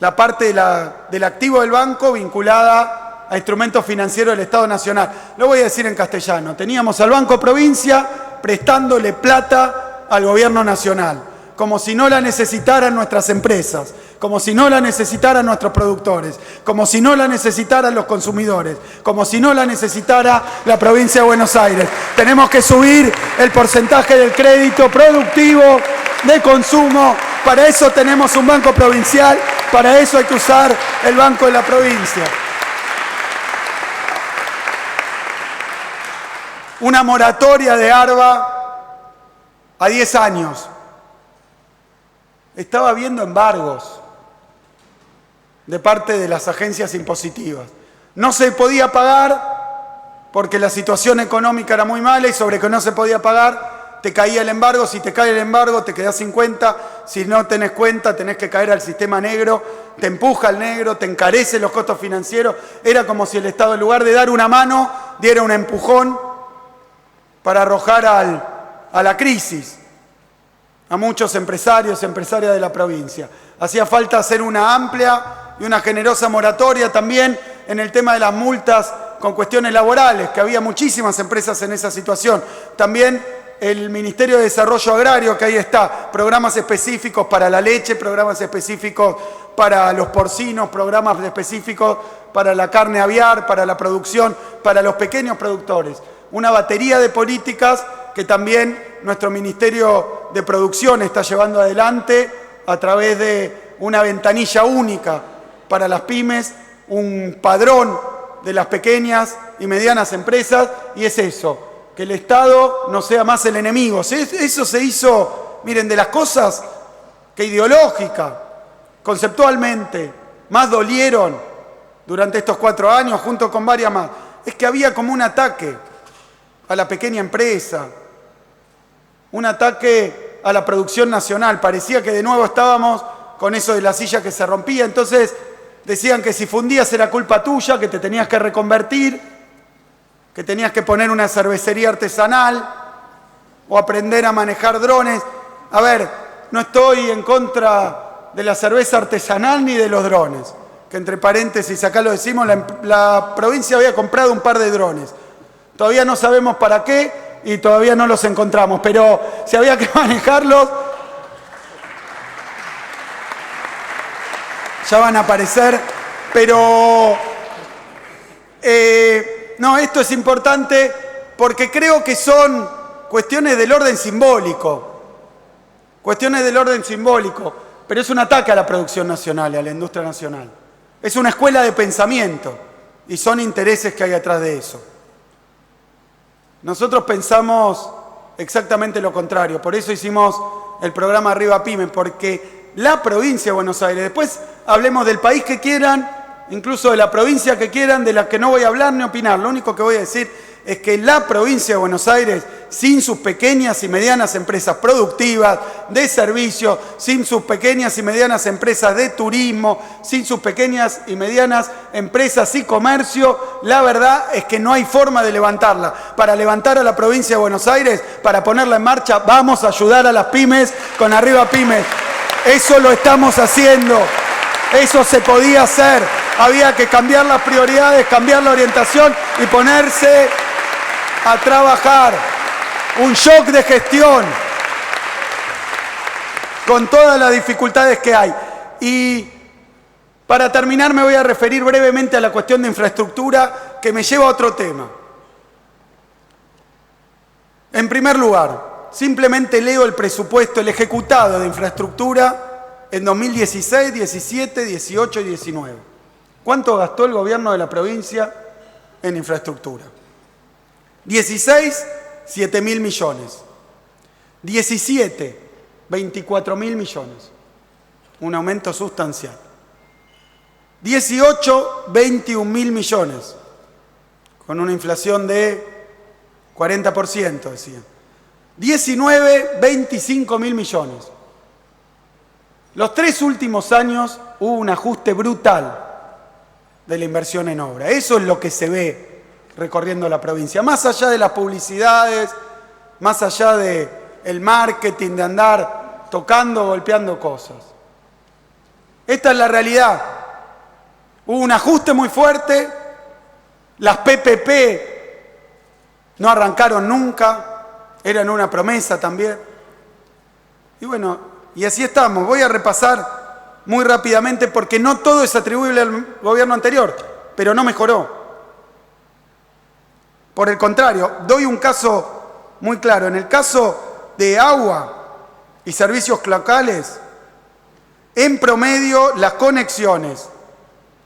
la parte del activo del banco vinculada a instrumentos financieros del Estado Nacional. Lo voy a decir en castellano. Teníamos al Banco Provincia prestándole plata al Gobierno Nacional, como si no la necesitaran nuestras empresas, como si no la necesitaran nuestros productores, como si no la necesitaran los consumidores, como si no la necesitara la provincia de Buenos Aires. Tenemos que subir el porcentaje del crédito productivo de consumo. Para eso tenemos un banco provincial, para eso hay que usar el Banco de la Provincia. Una moratoria de ARBA a 10 años. Estaba habiendo embargos de parte de las agencias impositivas. No se podía pagar porque la situación económica era muy mala y sobre que no se podía pagar te caía el embargo. Si te cae el embargo te quedás sin cuenta. Si no tenés cuenta tenés que caer al sistema negro. Te empuja al negro, te encarece los costos financieros. Era como si el Estado, en lugar de dar una mano, diera un empujón para arrojar a la crisis a muchos empresarios y empresarias de la provincia. Hacía falta hacer una amplia y una generosa moratoria también en el tema de las multas con cuestiones laborales, que había muchísimas empresas en esa situación. También el Ministerio de Desarrollo Agrario, que ahí está, programas específicos para la leche, programas específicos para los porcinos, programas específicos para la carne aviar, para la producción, para los pequeños productores. Una batería de políticas que también nuestro Ministerio de Producción está llevando adelante a través de una ventanilla única para las pymes, un padrón de las pequeñas y medianas empresas, y es eso, que el Estado no sea más el enemigo. Eso se hizo, miren, de las cosas que ideológica, conceptualmente, más dolieron durante estos 4 años, junto con varias más, es que había como un ataque a la pequeña empresa, un ataque a la producción nacional. Parecía que de nuevo estábamos con eso de la silla que se rompía. Entonces decían que si fundías era culpa tuya, que te tenías que reconvertir, que tenías que poner una cervecería artesanal o aprender a manejar drones. A ver, no estoy en contra de la cerveza artesanal ni de los drones, que entre paréntesis, acá lo decimos, la provincia había comprado un par de drones. Todavía no sabemos para qué y todavía no los encontramos, pero si había que manejarlos, ya van a aparecer. Pero no, esto es importante porque creo que son cuestiones del orden simbólico. Cuestiones del orden simbólico, pero es un ataque a la producción nacional y a la industria nacional. Es una escuela de pensamiento y son intereses que hay atrás de eso. Nosotros pensamos exactamente lo contrario, por eso hicimos el programa Arriba Pyme, porque la provincia de Buenos Aires, después hablemos del país que quieran, incluso de la provincia que quieran, de la que no voy a hablar ni opinar, lo único que voy a decir es que la provincia de Buenos Aires, sin sus pequeñas y medianas empresas productivas, de servicios, sin sus pequeñas y medianas empresas de turismo, sin sus pequeñas y medianas empresas y comercio, la verdad es que no hay forma de levantarla. Para levantar a la provincia de Buenos Aires, para ponerla en marcha, vamos a ayudar a las pymes con Arriba Pymes. Eso lo estamos haciendo. Eso se podía hacer. Había que cambiar las prioridades, cambiar la orientación y ponerse a trabajar. Un shock de gestión con todas las dificultades que hay. Y para terminar me voy a referir brevemente a la cuestión de infraestructura, que me lleva a otro tema. En primer lugar, simplemente leo el presupuesto, el ejecutado de infraestructura en 2016, 17, 18 y 19. ¿Cuánto gastó el gobierno de la provincia en infraestructura? 16, 7.000 millones. 17, 24.000 millones. Un aumento sustancial. 18, 21.000 millones. Con una inflación de 40%, decían. 19, 25.000 millones. Los 3 últimos años hubo un ajuste brutal de la inversión en obra. Eso es lo que se ve recorriendo la provincia. Más allá de las publicidades, más allá del marketing, de andar tocando, golpeando cosas. Esta es la realidad. Hubo un ajuste muy fuerte. Las PPP no arrancaron nunca. Eran una promesa también. Y bueno, y así estamos. Voy a repasar muy rápidamente porque no todo es atribuible al gobierno anterior, pero no mejoró. Por el contrario, doy un caso muy claro. En el caso de agua y servicios cloacales, en promedio las conexiones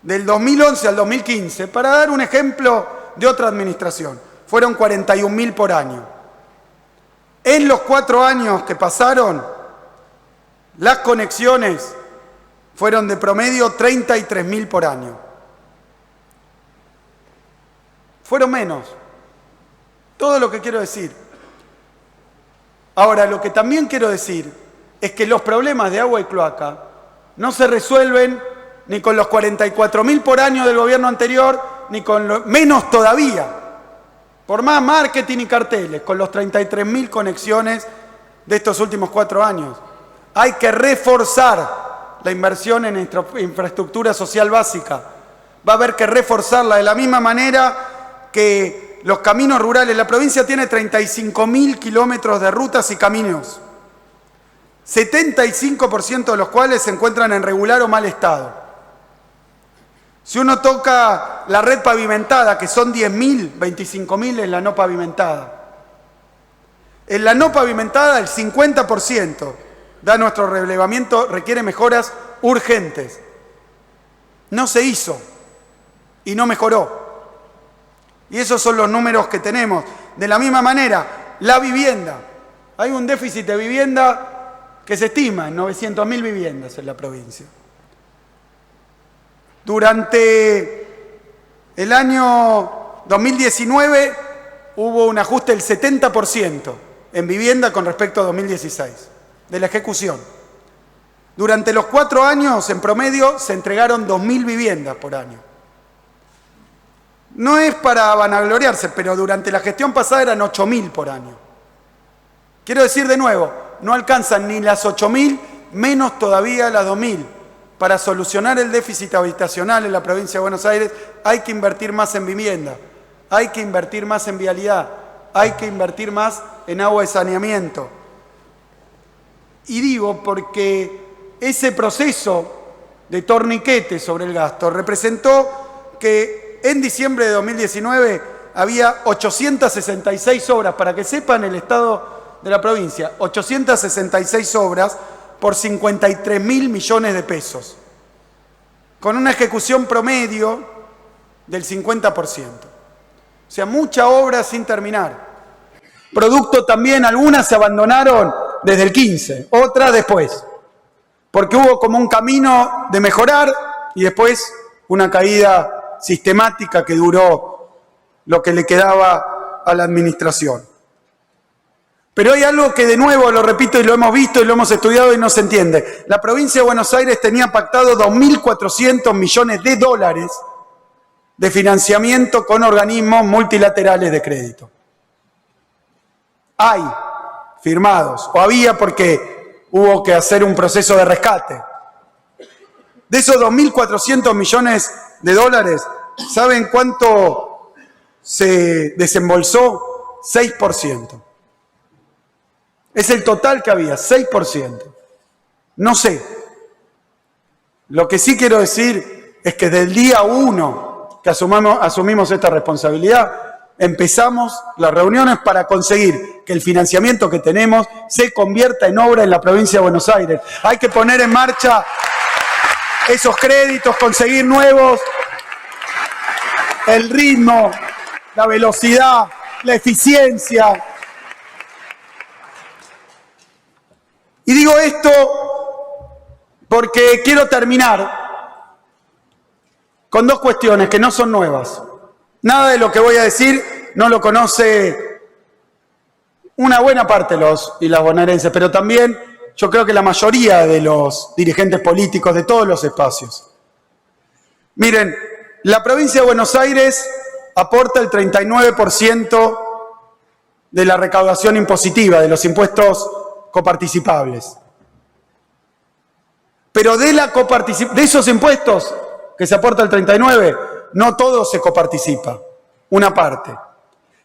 del 2011 al 2015, para dar un ejemplo de otra administración, fueron 41.000 por año. En los 4 años que pasaron, las conexiones fueron de promedio 33.000 por año. Fueron menos. Todo lo que quiero decir. Ahora, lo que también quiero decir es que los problemas de agua y cloaca no se resuelven ni con los 44.000 por año del gobierno anterior, ni con menos todavía, por más marketing y carteles, con los 33.000 conexiones de estos últimos 4 años. Hay que reforzar la inversión en infraestructura social básica. Va a haber que reforzarla de la misma manera que los caminos rurales. La provincia tiene 35.000 kilómetros de rutas y caminos, 75% de los cuales se encuentran en regular o mal estado. Si uno toca la red pavimentada, que son 10.000, 25.000 en la no pavimentada. En la no pavimentada el 50%, da nuestro relevamiento, requiere mejoras urgentes. No se hizo y no mejoró. Y esos son los números que tenemos. De la misma manera, la vivienda. Hay un déficit de vivienda que se estima en 900.000 viviendas en la provincia. Durante el año 2019 hubo un ajuste del 70% en vivienda con respecto a 2016. de la ejecución. Durante los 4 años, en promedio, se entregaron 2.000 viviendas por año. No es para vanagloriarse, pero durante la gestión pasada eran 8.000 por año. Quiero decir de nuevo, no alcanzan ni las 8.000, menos todavía las 2.000. Para solucionar el déficit habitacional en la provincia de Buenos Aires hay que invertir más en vivienda, hay que invertir más en vialidad, hay que invertir más en agua de saneamiento. Y digo porque ese proceso de torniquete sobre el gasto representó que en diciembre de 2019 había 866 obras, para que sepan el estado de la provincia, 866 obras por 53.000 millones de pesos, con una ejecución promedio del 50%. O sea, mucha obra sin terminar. Producto también, algunas se abandonaron desde el 15, otras después, porque hubo como un camino de mejorar y después una caída sistemática que duró lo que le quedaba a la administración. Pero hay algo que de nuevo, lo repito y lo hemos visto y lo hemos estudiado y no se entiende. La provincia de Buenos Aires tenía pactado 2.400 millones de dólares de financiamiento con organismos multilaterales de crédito. Hay firmados, o había porque hubo que hacer un proceso de rescate. De esos 2.400 millones de dólares, ¿saben cuánto se desembolsó? 6%. Es el total que había, 6%. No sé. Lo que sí quiero decir es que del día 1 que asumimos esta responsabilidad, empezamos las reuniones para conseguir que el financiamiento que tenemos se convierta en obra en la provincia de Buenos Aires. Hay que poner en marcha esos créditos, conseguir nuevos, el ritmo, la velocidad, la eficiencia. Y digo esto porque quiero terminar con 2 cuestiones que no son nuevas. Nada de lo que voy a decir no lo conoce una buena parte de los y las bonaerenses, pero también yo creo que la mayoría de los dirigentes políticos de todos los espacios. Miren, la provincia de Buenos Aires aporta el 39% de la recaudación impositiva, de los impuestos coparticipables. Pero de esos impuestos que se aporta el 39%, no todo se coparticipa, una parte.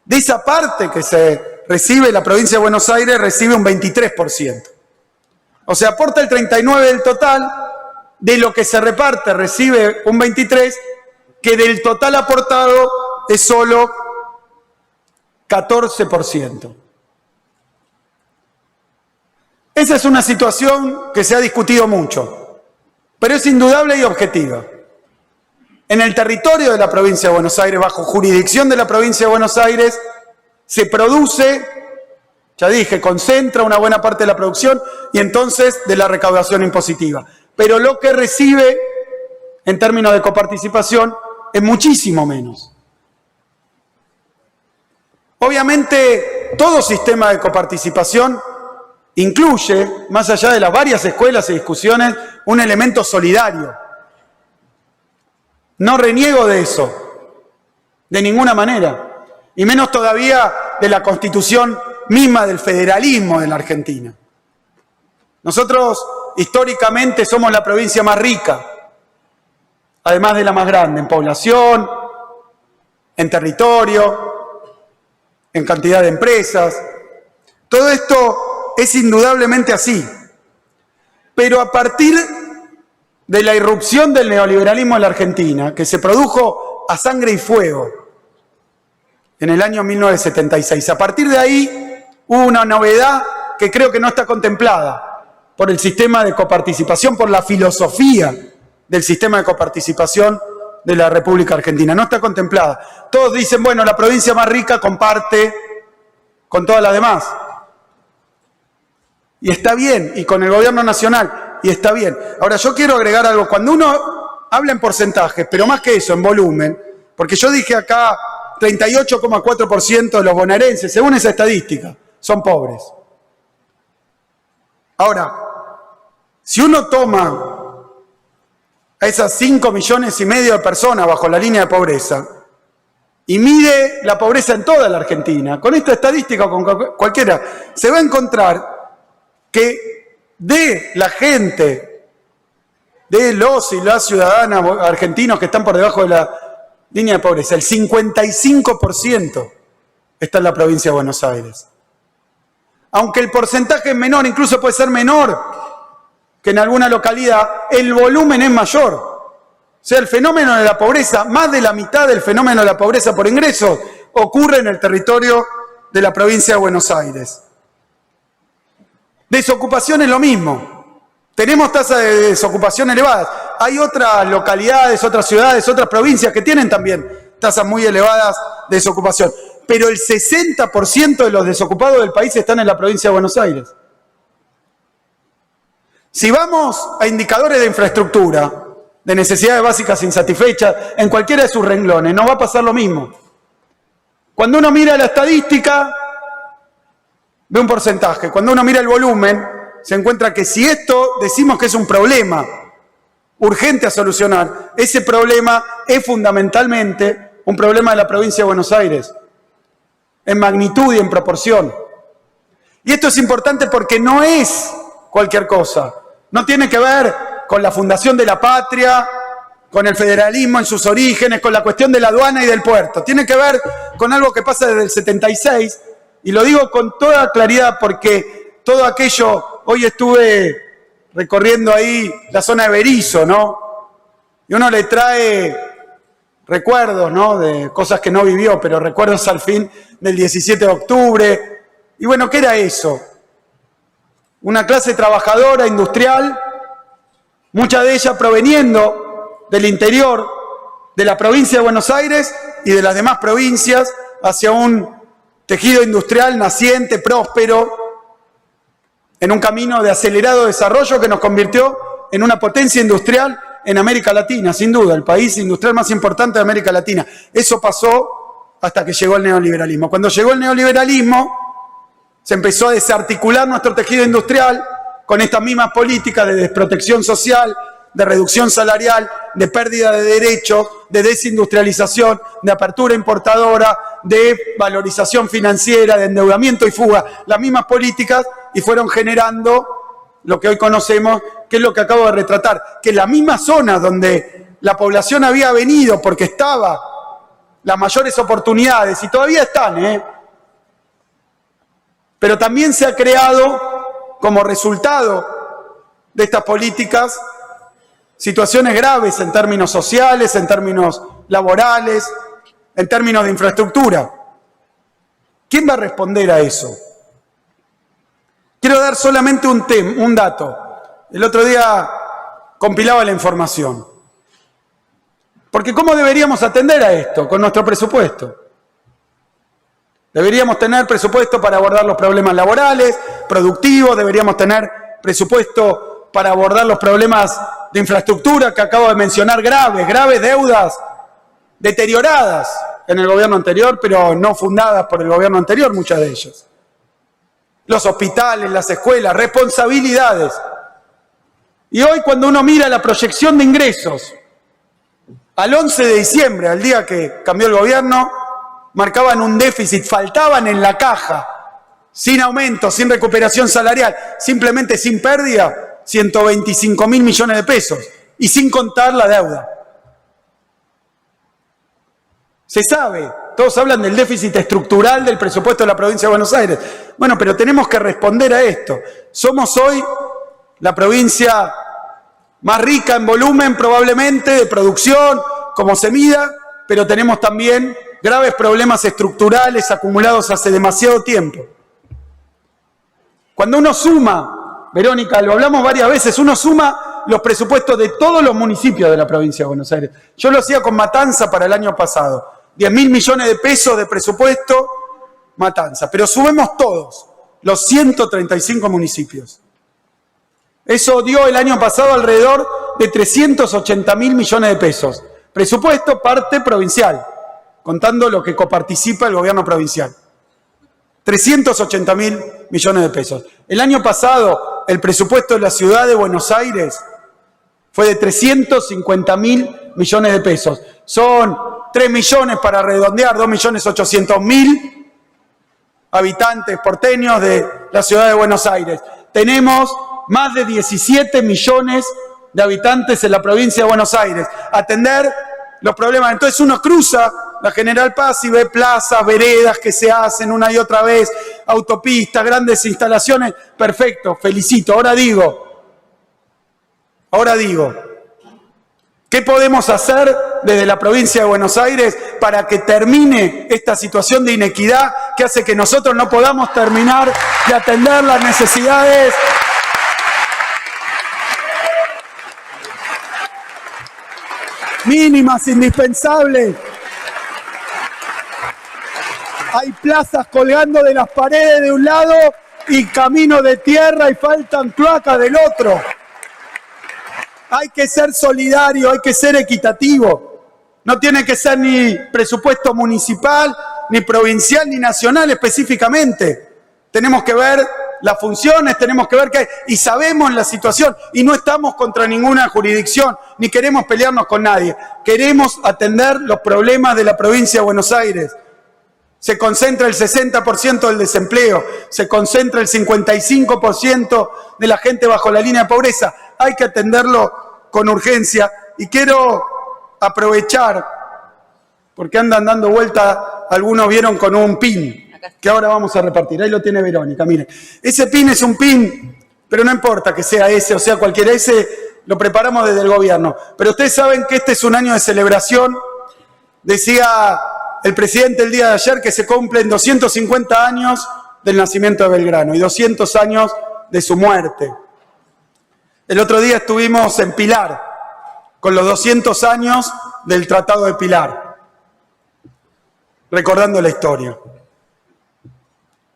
De esa parte que se recibe, la provincia de Buenos Aires recibe un 23%. O sea, aporta el 39% del total, de lo que se reparte recibe un 23%, que del total aportado es solo 14%. Esa es una situación que se ha discutido mucho, pero es indudable y objetiva. En el territorio de la provincia de Buenos Aires, bajo jurisdicción de la provincia de Buenos Aires, se produce, ya dije, concentra una buena parte de la producción y entonces de la recaudación impositiva. Pero lo que recibe en términos de coparticipación es muchísimo menos. Obviamente, todo sistema de coparticipación incluye, más allá de las varias escuelas y discusiones, un elemento solidario. No reniego de eso, de ninguna manera, y menos todavía de la constitución misma del federalismo de la Argentina. Nosotros históricamente somos la provincia más rica, además de la más grande, en población, en territorio, en cantidad de empresas. Todo esto es indudablemente así, pero a partir de la irrupción del neoliberalismo en la Argentina, que se produjo a sangre y fuego en el año 1976. A partir de ahí hubo una novedad que creo que no está contemplada por el sistema de coparticipación, por la filosofía del sistema de coparticipación de la República Argentina. No está contemplada. Todos dicen, bueno, la provincia más rica comparte con todas las demás. Y está bien, y con el gobierno nacional. Y está bien. Ahora, yo quiero agregar algo. Cuando uno habla en porcentajes, pero más que eso, en volumen, porque yo dije acá 38,4% de los bonaerenses, según esa estadística, son pobres. Ahora, si uno toma a esas 5,5 millones de personas bajo la línea de pobreza y mide la pobreza en toda la Argentina, con esta estadística o con cualquiera, se va a encontrar que de la gente, de los y las ciudadanas argentinos que están por debajo de la línea de pobreza, el 55% está en la provincia de Buenos Aires. Aunque el porcentaje es menor, incluso puede ser menor que en alguna localidad, el volumen es mayor. O sea, el fenómeno de la pobreza, más de la mitad del fenómeno de la pobreza por ingresos, ocurre en el territorio de la provincia de Buenos Aires. Desocupación es lo mismo. Tenemos tasas de desocupación elevadas. Hay otras localidades, otras ciudades, otras provincias que tienen también tasas muy elevadas de desocupación. Pero el 60% de los desocupados del país están en la provincia de Buenos Aires. Si vamos a indicadores de infraestructura, de necesidades básicas insatisfechas, en cualquiera de sus renglones, no va a pasar lo mismo. Cuando uno mira la estadística, ve un porcentaje. Cuando uno mira el volumen, se encuentra que si esto decimos que es un problema urgente a solucionar, ese problema es fundamentalmente un problema de la provincia de Buenos Aires, en magnitud y en proporción. Y esto es importante porque no es cualquier cosa. No tiene que ver con la fundación de la patria, con el federalismo en sus orígenes, con la cuestión de la aduana y del puerto. Tiene que ver con algo que pasa desde el 76, y lo digo con toda claridad porque todo aquello, hoy estuve recorriendo ahí la zona de Berisso, ¿no? Y uno le trae recuerdos, ¿no? De cosas que no vivió, pero recuerdos al fin del 17 de octubre. Y bueno, ¿qué era eso? Una clase trabajadora, industrial, mucha de ella proveniendo del interior de la provincia de Buenos Aires y de las demás provincias hacia un tejido industrial naciente, próspero, en un camino de acelerado desarrollo que nos convirtió en una potencia industrial en América Latina, sin duda, el país industrial más importante de América Latina. Eso pasó hasta que llegó el neoliberalismo. Cuando llegó el neoliberalismo, se empezó a desarticular nuestro tejido industrial con estas mismas políticas de desprotección social, de reducción salarial, de pérdida de derechos, de desindustrialización, de apertura importadora, de valorización financiera, de endeudamiento y fuga. Las mismas políticas y fueron generando lo que hoy conocemos, que es lo que acabo de retratar, que las mismas zonas donde la población había venido porque estaba las mayores oportunidades, y todavía están, pero también se ha creado como resultado de estas políticas situaciones graves en términos sociales, en términos laborales, en términos de infraestructura. ¿Quién va a responder a eso? Quiero dar solamente un dato. El otro día compilaba la información. Porque ¿cómo deberíamos atender a esto? Con nuestro presupuesto. Deberíamos tener presupuesto para abordar los problemas laborales, productivos, deberíamos tener presupuesto para abordar los problemas de infraestructura que acabo de mencionar, graves deudas deterioradas en el gobierno anterior, pero no fundadas por el gobierno anterior, muchas de ellas. Los hospitales, las escuelas, responsabilidades. Y hoy cuando uno mira la proyección de ingresos, al 11 de diciembre, al día que cambió el gobierno, marcaban un déficit, faltaban en la caja, sin aumento, sin recuperación salarial, simplemente sin pérdida, 125.000 millones de pesos, y sin contar la deuda. Se sabe, todos hablan del déficit estructural del presupuesto de la provincia de Buenos Aires. Bueno, pero tenemos que responder a esto. Somos hoy la provincia más rica en volumen, probablemente, de producción, como se mida, pero tenemos también graves problemas estructurales acumulados hace demasiado tiempo. Cuando uno suma, Verónica, lo hablamos varias veces, uno suma los presupuestos de todos los municipios de la provincia de Buenos Aires. Yo lo hacía con Matanza para el año pasado. 10.000 millones de pesos de presupuesto, Matanza. Pero sumemos todos, los 135 municipios. Eso dio el año pasado alrededor de 380.000 millones de pesos. Presupuesto parte provincial, contando lo que coparticipa el gobierno provincial. 380.000 millones de pesos. El año pasado el presupuesto de la ciudad de Buenos Aires fue de 350.000 millones de pesos. Son 3 millones para redondear, 2.800.000 habitantes porteños de la ciudad de Buenos Aires. Tenemos más de 17 millones de habitantes en la provincia de Buenos Aires. Atender los problemas. Entonces uno cruza la General Paz y ve plazas, veredas que se hacen una y otra vez, autopistas, grandes instalaciones. Perfecto, felicito. Ahora digo, ¿qué podemos hacer desde la provincia de Buenos Aires para que termine esta situación de inequidad que hace que nosotros no podamos terminar de atender las necesidades mínimas, indispensables? Hay plazas colgando de las paredes de un lado y caminos de tierra y faltan cloacas del otro. Hay que ser solidario, hay que ser equitativo. No tiene que ser ni presupuesto municipal, ni provincial, ni nacional específicamente. Tenemos que ver las funciones, tenemos que ver qué hay, y sabemos la situación, y no estamos contra ninguna jurisdicción, ni queremos pelearnos con nadie. Queremos atender los problemas de la provincia de Buenos Aires. Se concentra el 60% del desempleo, se concentra el 55% de la gente bajo la línea de pobreza. Hay que atenderlo con urgencia, y quiero aprovechar, porque andan dando vuelta, algunos vieron con un pin, que ahora vamos a repartir. Ahí lo tiene Verónica, miren. Ese pin es un pin, pero no importa que sea ese o sea cualquiera, ese lo preparamos desde el gobierno. Pero ustedes saben que este es un año de celebración. Decía el presidente el día de ayer que se cumplen 250 años del nacimiento de Belgrano y 200 años de su muerte. El otro día estuvimos en Pilar, con los 200 años del Tratado de Pilar, recordando la historia.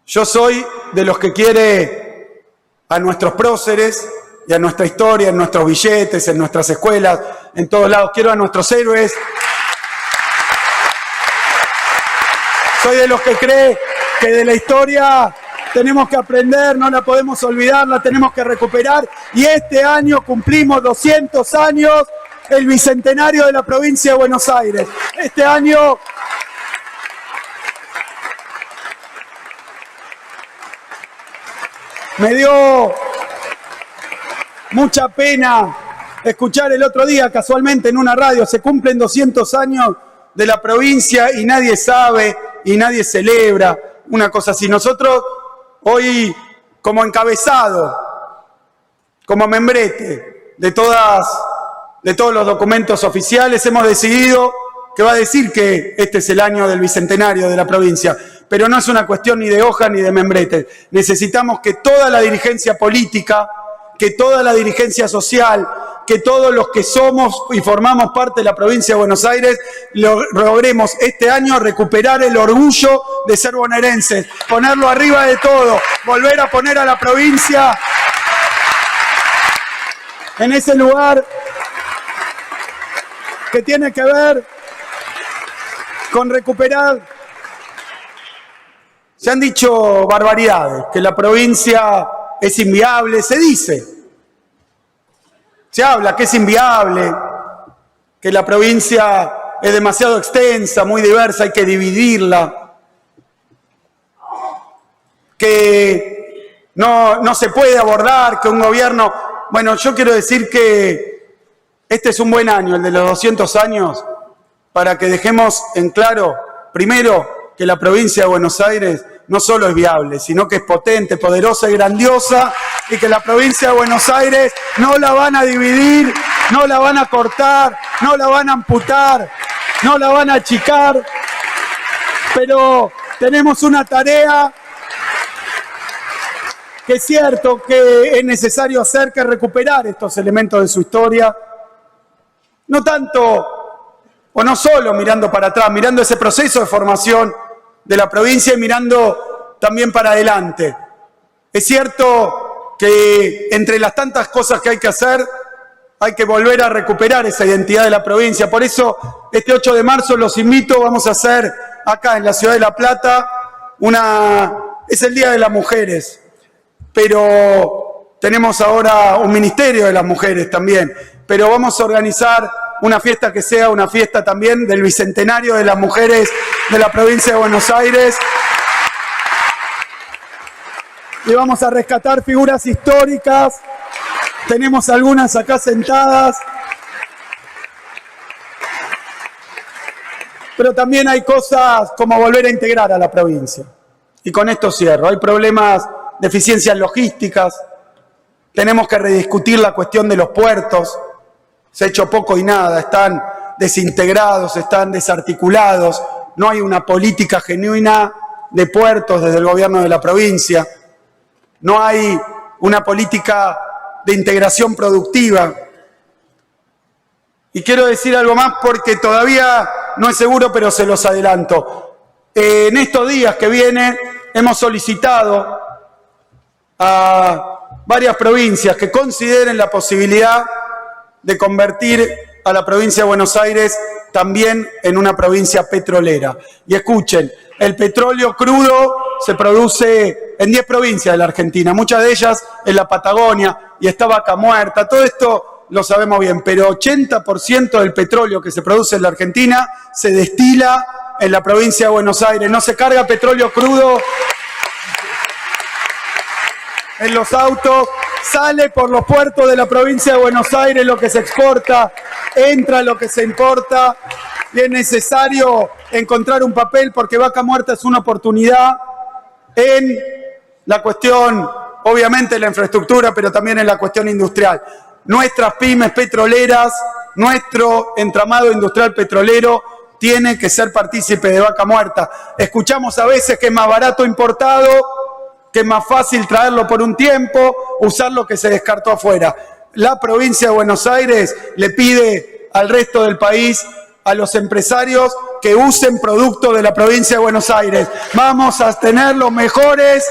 Yo soy de los que quiere a nuestros próceres y a nuestra historia, en nuestros billetes, en nuestras escuelas, en todos lados. Quiero a nuestros héroes. Soy de los que cree que de la historia tenemos que aprender, no la podemos olvidar, la tenemos que recuperar. Y este año cumplimos 200 años, el bicentenario de la provincia de Buenos Aires. Este año me dio mucha pena escuchar el otro día, casualmente en una radio, se cumplen 200 años de la provincia y nadie sabe y nadie celebra una cosa así. Nosotros hoy, como encabezado, como membrete de todos los documentos oficiales, hemos decidido que va a decir que este es el año del bicentenario de la provincia. Pero no es una cuestión ni de hoja ni de membrete. Necesitamos que toda la dirigencia política, que toda la dirigencia social, que todos los que somos y formamos parte de la provincia de Buenos Aires logremos este año recuperar el orgullo de ser bonaerenses, ponerlo arriba de todo, volver a poner a la provincia en ese lugar que tiene que ver con recuperar. Se han dicho barbaridades, que la provincia es inviable, se dice. Se habla que es inviable, que la provincia es demasiado extensa, muy diversa, hay que dividirla, que no se puede abordar, que un gobierno... Bueno, yo quiero decir que este es un buen año, el de los 200 años, para que dejemos en claro, primero, que la provincia de Buenos Aires no solo es viable, sino que es potente, poderosa y grandiosa, y que la provincia de Buenos Aires no la van a dividir, no la van a cortar, no la van a amputar, no la van a achicar, pero tenemos una tarea que es cierto que es necesario hacer, que es recuperar estos elementos de su historia, no tanto o no solo mirando para atrás, mirando ese proceso de formación de la provincia y mirando también para adelante. Es cierto que entre las tantas cosas que hay que hacer, hay que volver a recuperar esa identidad de la provincia. Por eso, este 8 de marzo los invito, vamos a hacer acá en la ciudad de La Plata, es el Día de las Mujeres, pero tenemos ahora un ministerio de las mujeres también, pero vamos a organizar una fiesta que sea una fiesta también del bicentenario de las mujeres de la provincia de Buenos Aires. Y vamos a rescatar figuras históricas. Tenemos algunas acá sentadas. Pero también hay cosas como volver a integrar a la provincia. Y con esto cierro. Hay problemas de eficiencias logísticas. Tenemos que rediscutir la cuestión de los puertos. Se ha hecho poco y nada. Están desintegrados, están desarticulados. No hay una política genuina de puertos desde el gobierno de la provincia. No hay una política de integración productiva. Y quiero decir algo más porque todavía no es seguro, pero se los adelanto. En estos días que vienen hemos solicitado a varias provincias que consideren la posibilidad de convertir a la provincia de Buenos Aires también en una provincia petrolera. Y escuchen, el petróleo crudo se produce en 10 provincias de la Argentina, muchas de ellas en la Patagonia, y está Vaca Muerta. Todo esto lo sabemos bien, pero 80% del petróleo que se produce en la Argentina se destila en la provincia de Buenos Aires. No se carga petróleo crudo en los autos, sale por los puertos de la provincia de Buenos Aires lo que se exporta, entra lo que se importa, y es necesario encontrar un papel porque Vaca Muerta es una oportunidad en la cuestión, obviamente, de la infraestructura, pero también en la cuestión industrial. Nuestras pymes petroleras, nuestro entramado industrial petrolero tiene que ser partícipe de Vaca Muerta. Escuchamos a veces que es más barato importado, que es más fácil traerlo por un tiempo, usar lo que se descartó afuera. La provincia de Buenos Aires le pide al resto del país, a los empresarios, que usen productos de la provincia de Buenos Aires. Vamos a tener los mejores,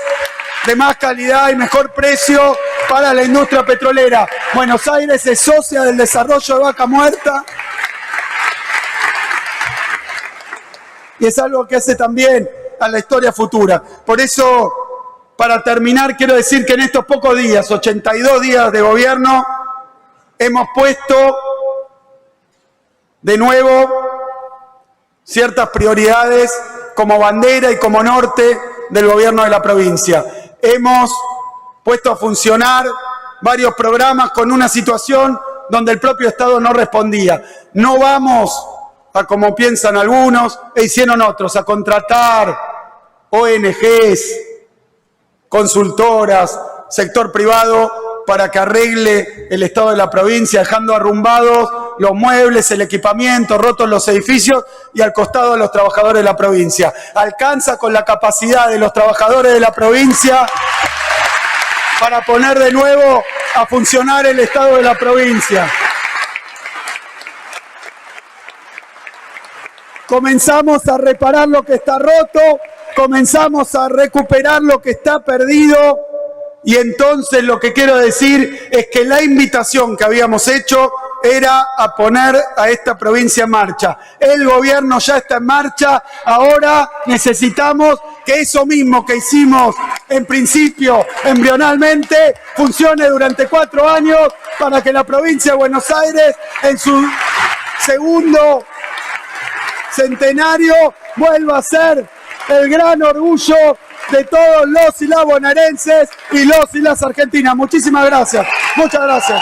de más calidad y mejor precio para la industria petrolera. Buenos Aires es socia del desarrollo de Vaca Muerta y es algo que hace también a la historia futura. Por eso, para terminar, quiero decir que en estos pocos días, 82 días de gobierno, hemos puesto de nuevo ciertas prioridades como bandera y como norte del gobierno de la provincia. Hemos puesto a funcionar varios programas con una situación donde el propio Estado no respondía. No vamos a, como piensan algunos, e hicieron otros, a contratar ONGs, consultoras, sector privado, para que arregle el estado de la provincia, dejando arrumbados los muebles, el equipamiento, rotos los edificios y al costado de los trabajadores de la provincia. Alcanza con la capacidad de los trabajadores de la provincia para poner de nuevo a funcionar el estado de la provincia. Comenzamos a reparar lo que está roto, comenzamos a recuperar lo que está perdido. Y entonces lo que quiero decir es que la invitación que habíamos hecho era a poner a esta provincia en marcha. El gobierno ya está en marcha, ahora necesitamos que eso mismo que hicimos en principio, embrionalmente, funcione durante 4 años para que la provincia de Buenos Aires, en su segundo centenario, vuelva a ser el gran orgullo de todos los y las bonaerenses y los y las argentinas. Muchísimas gracias. Muchas gracias.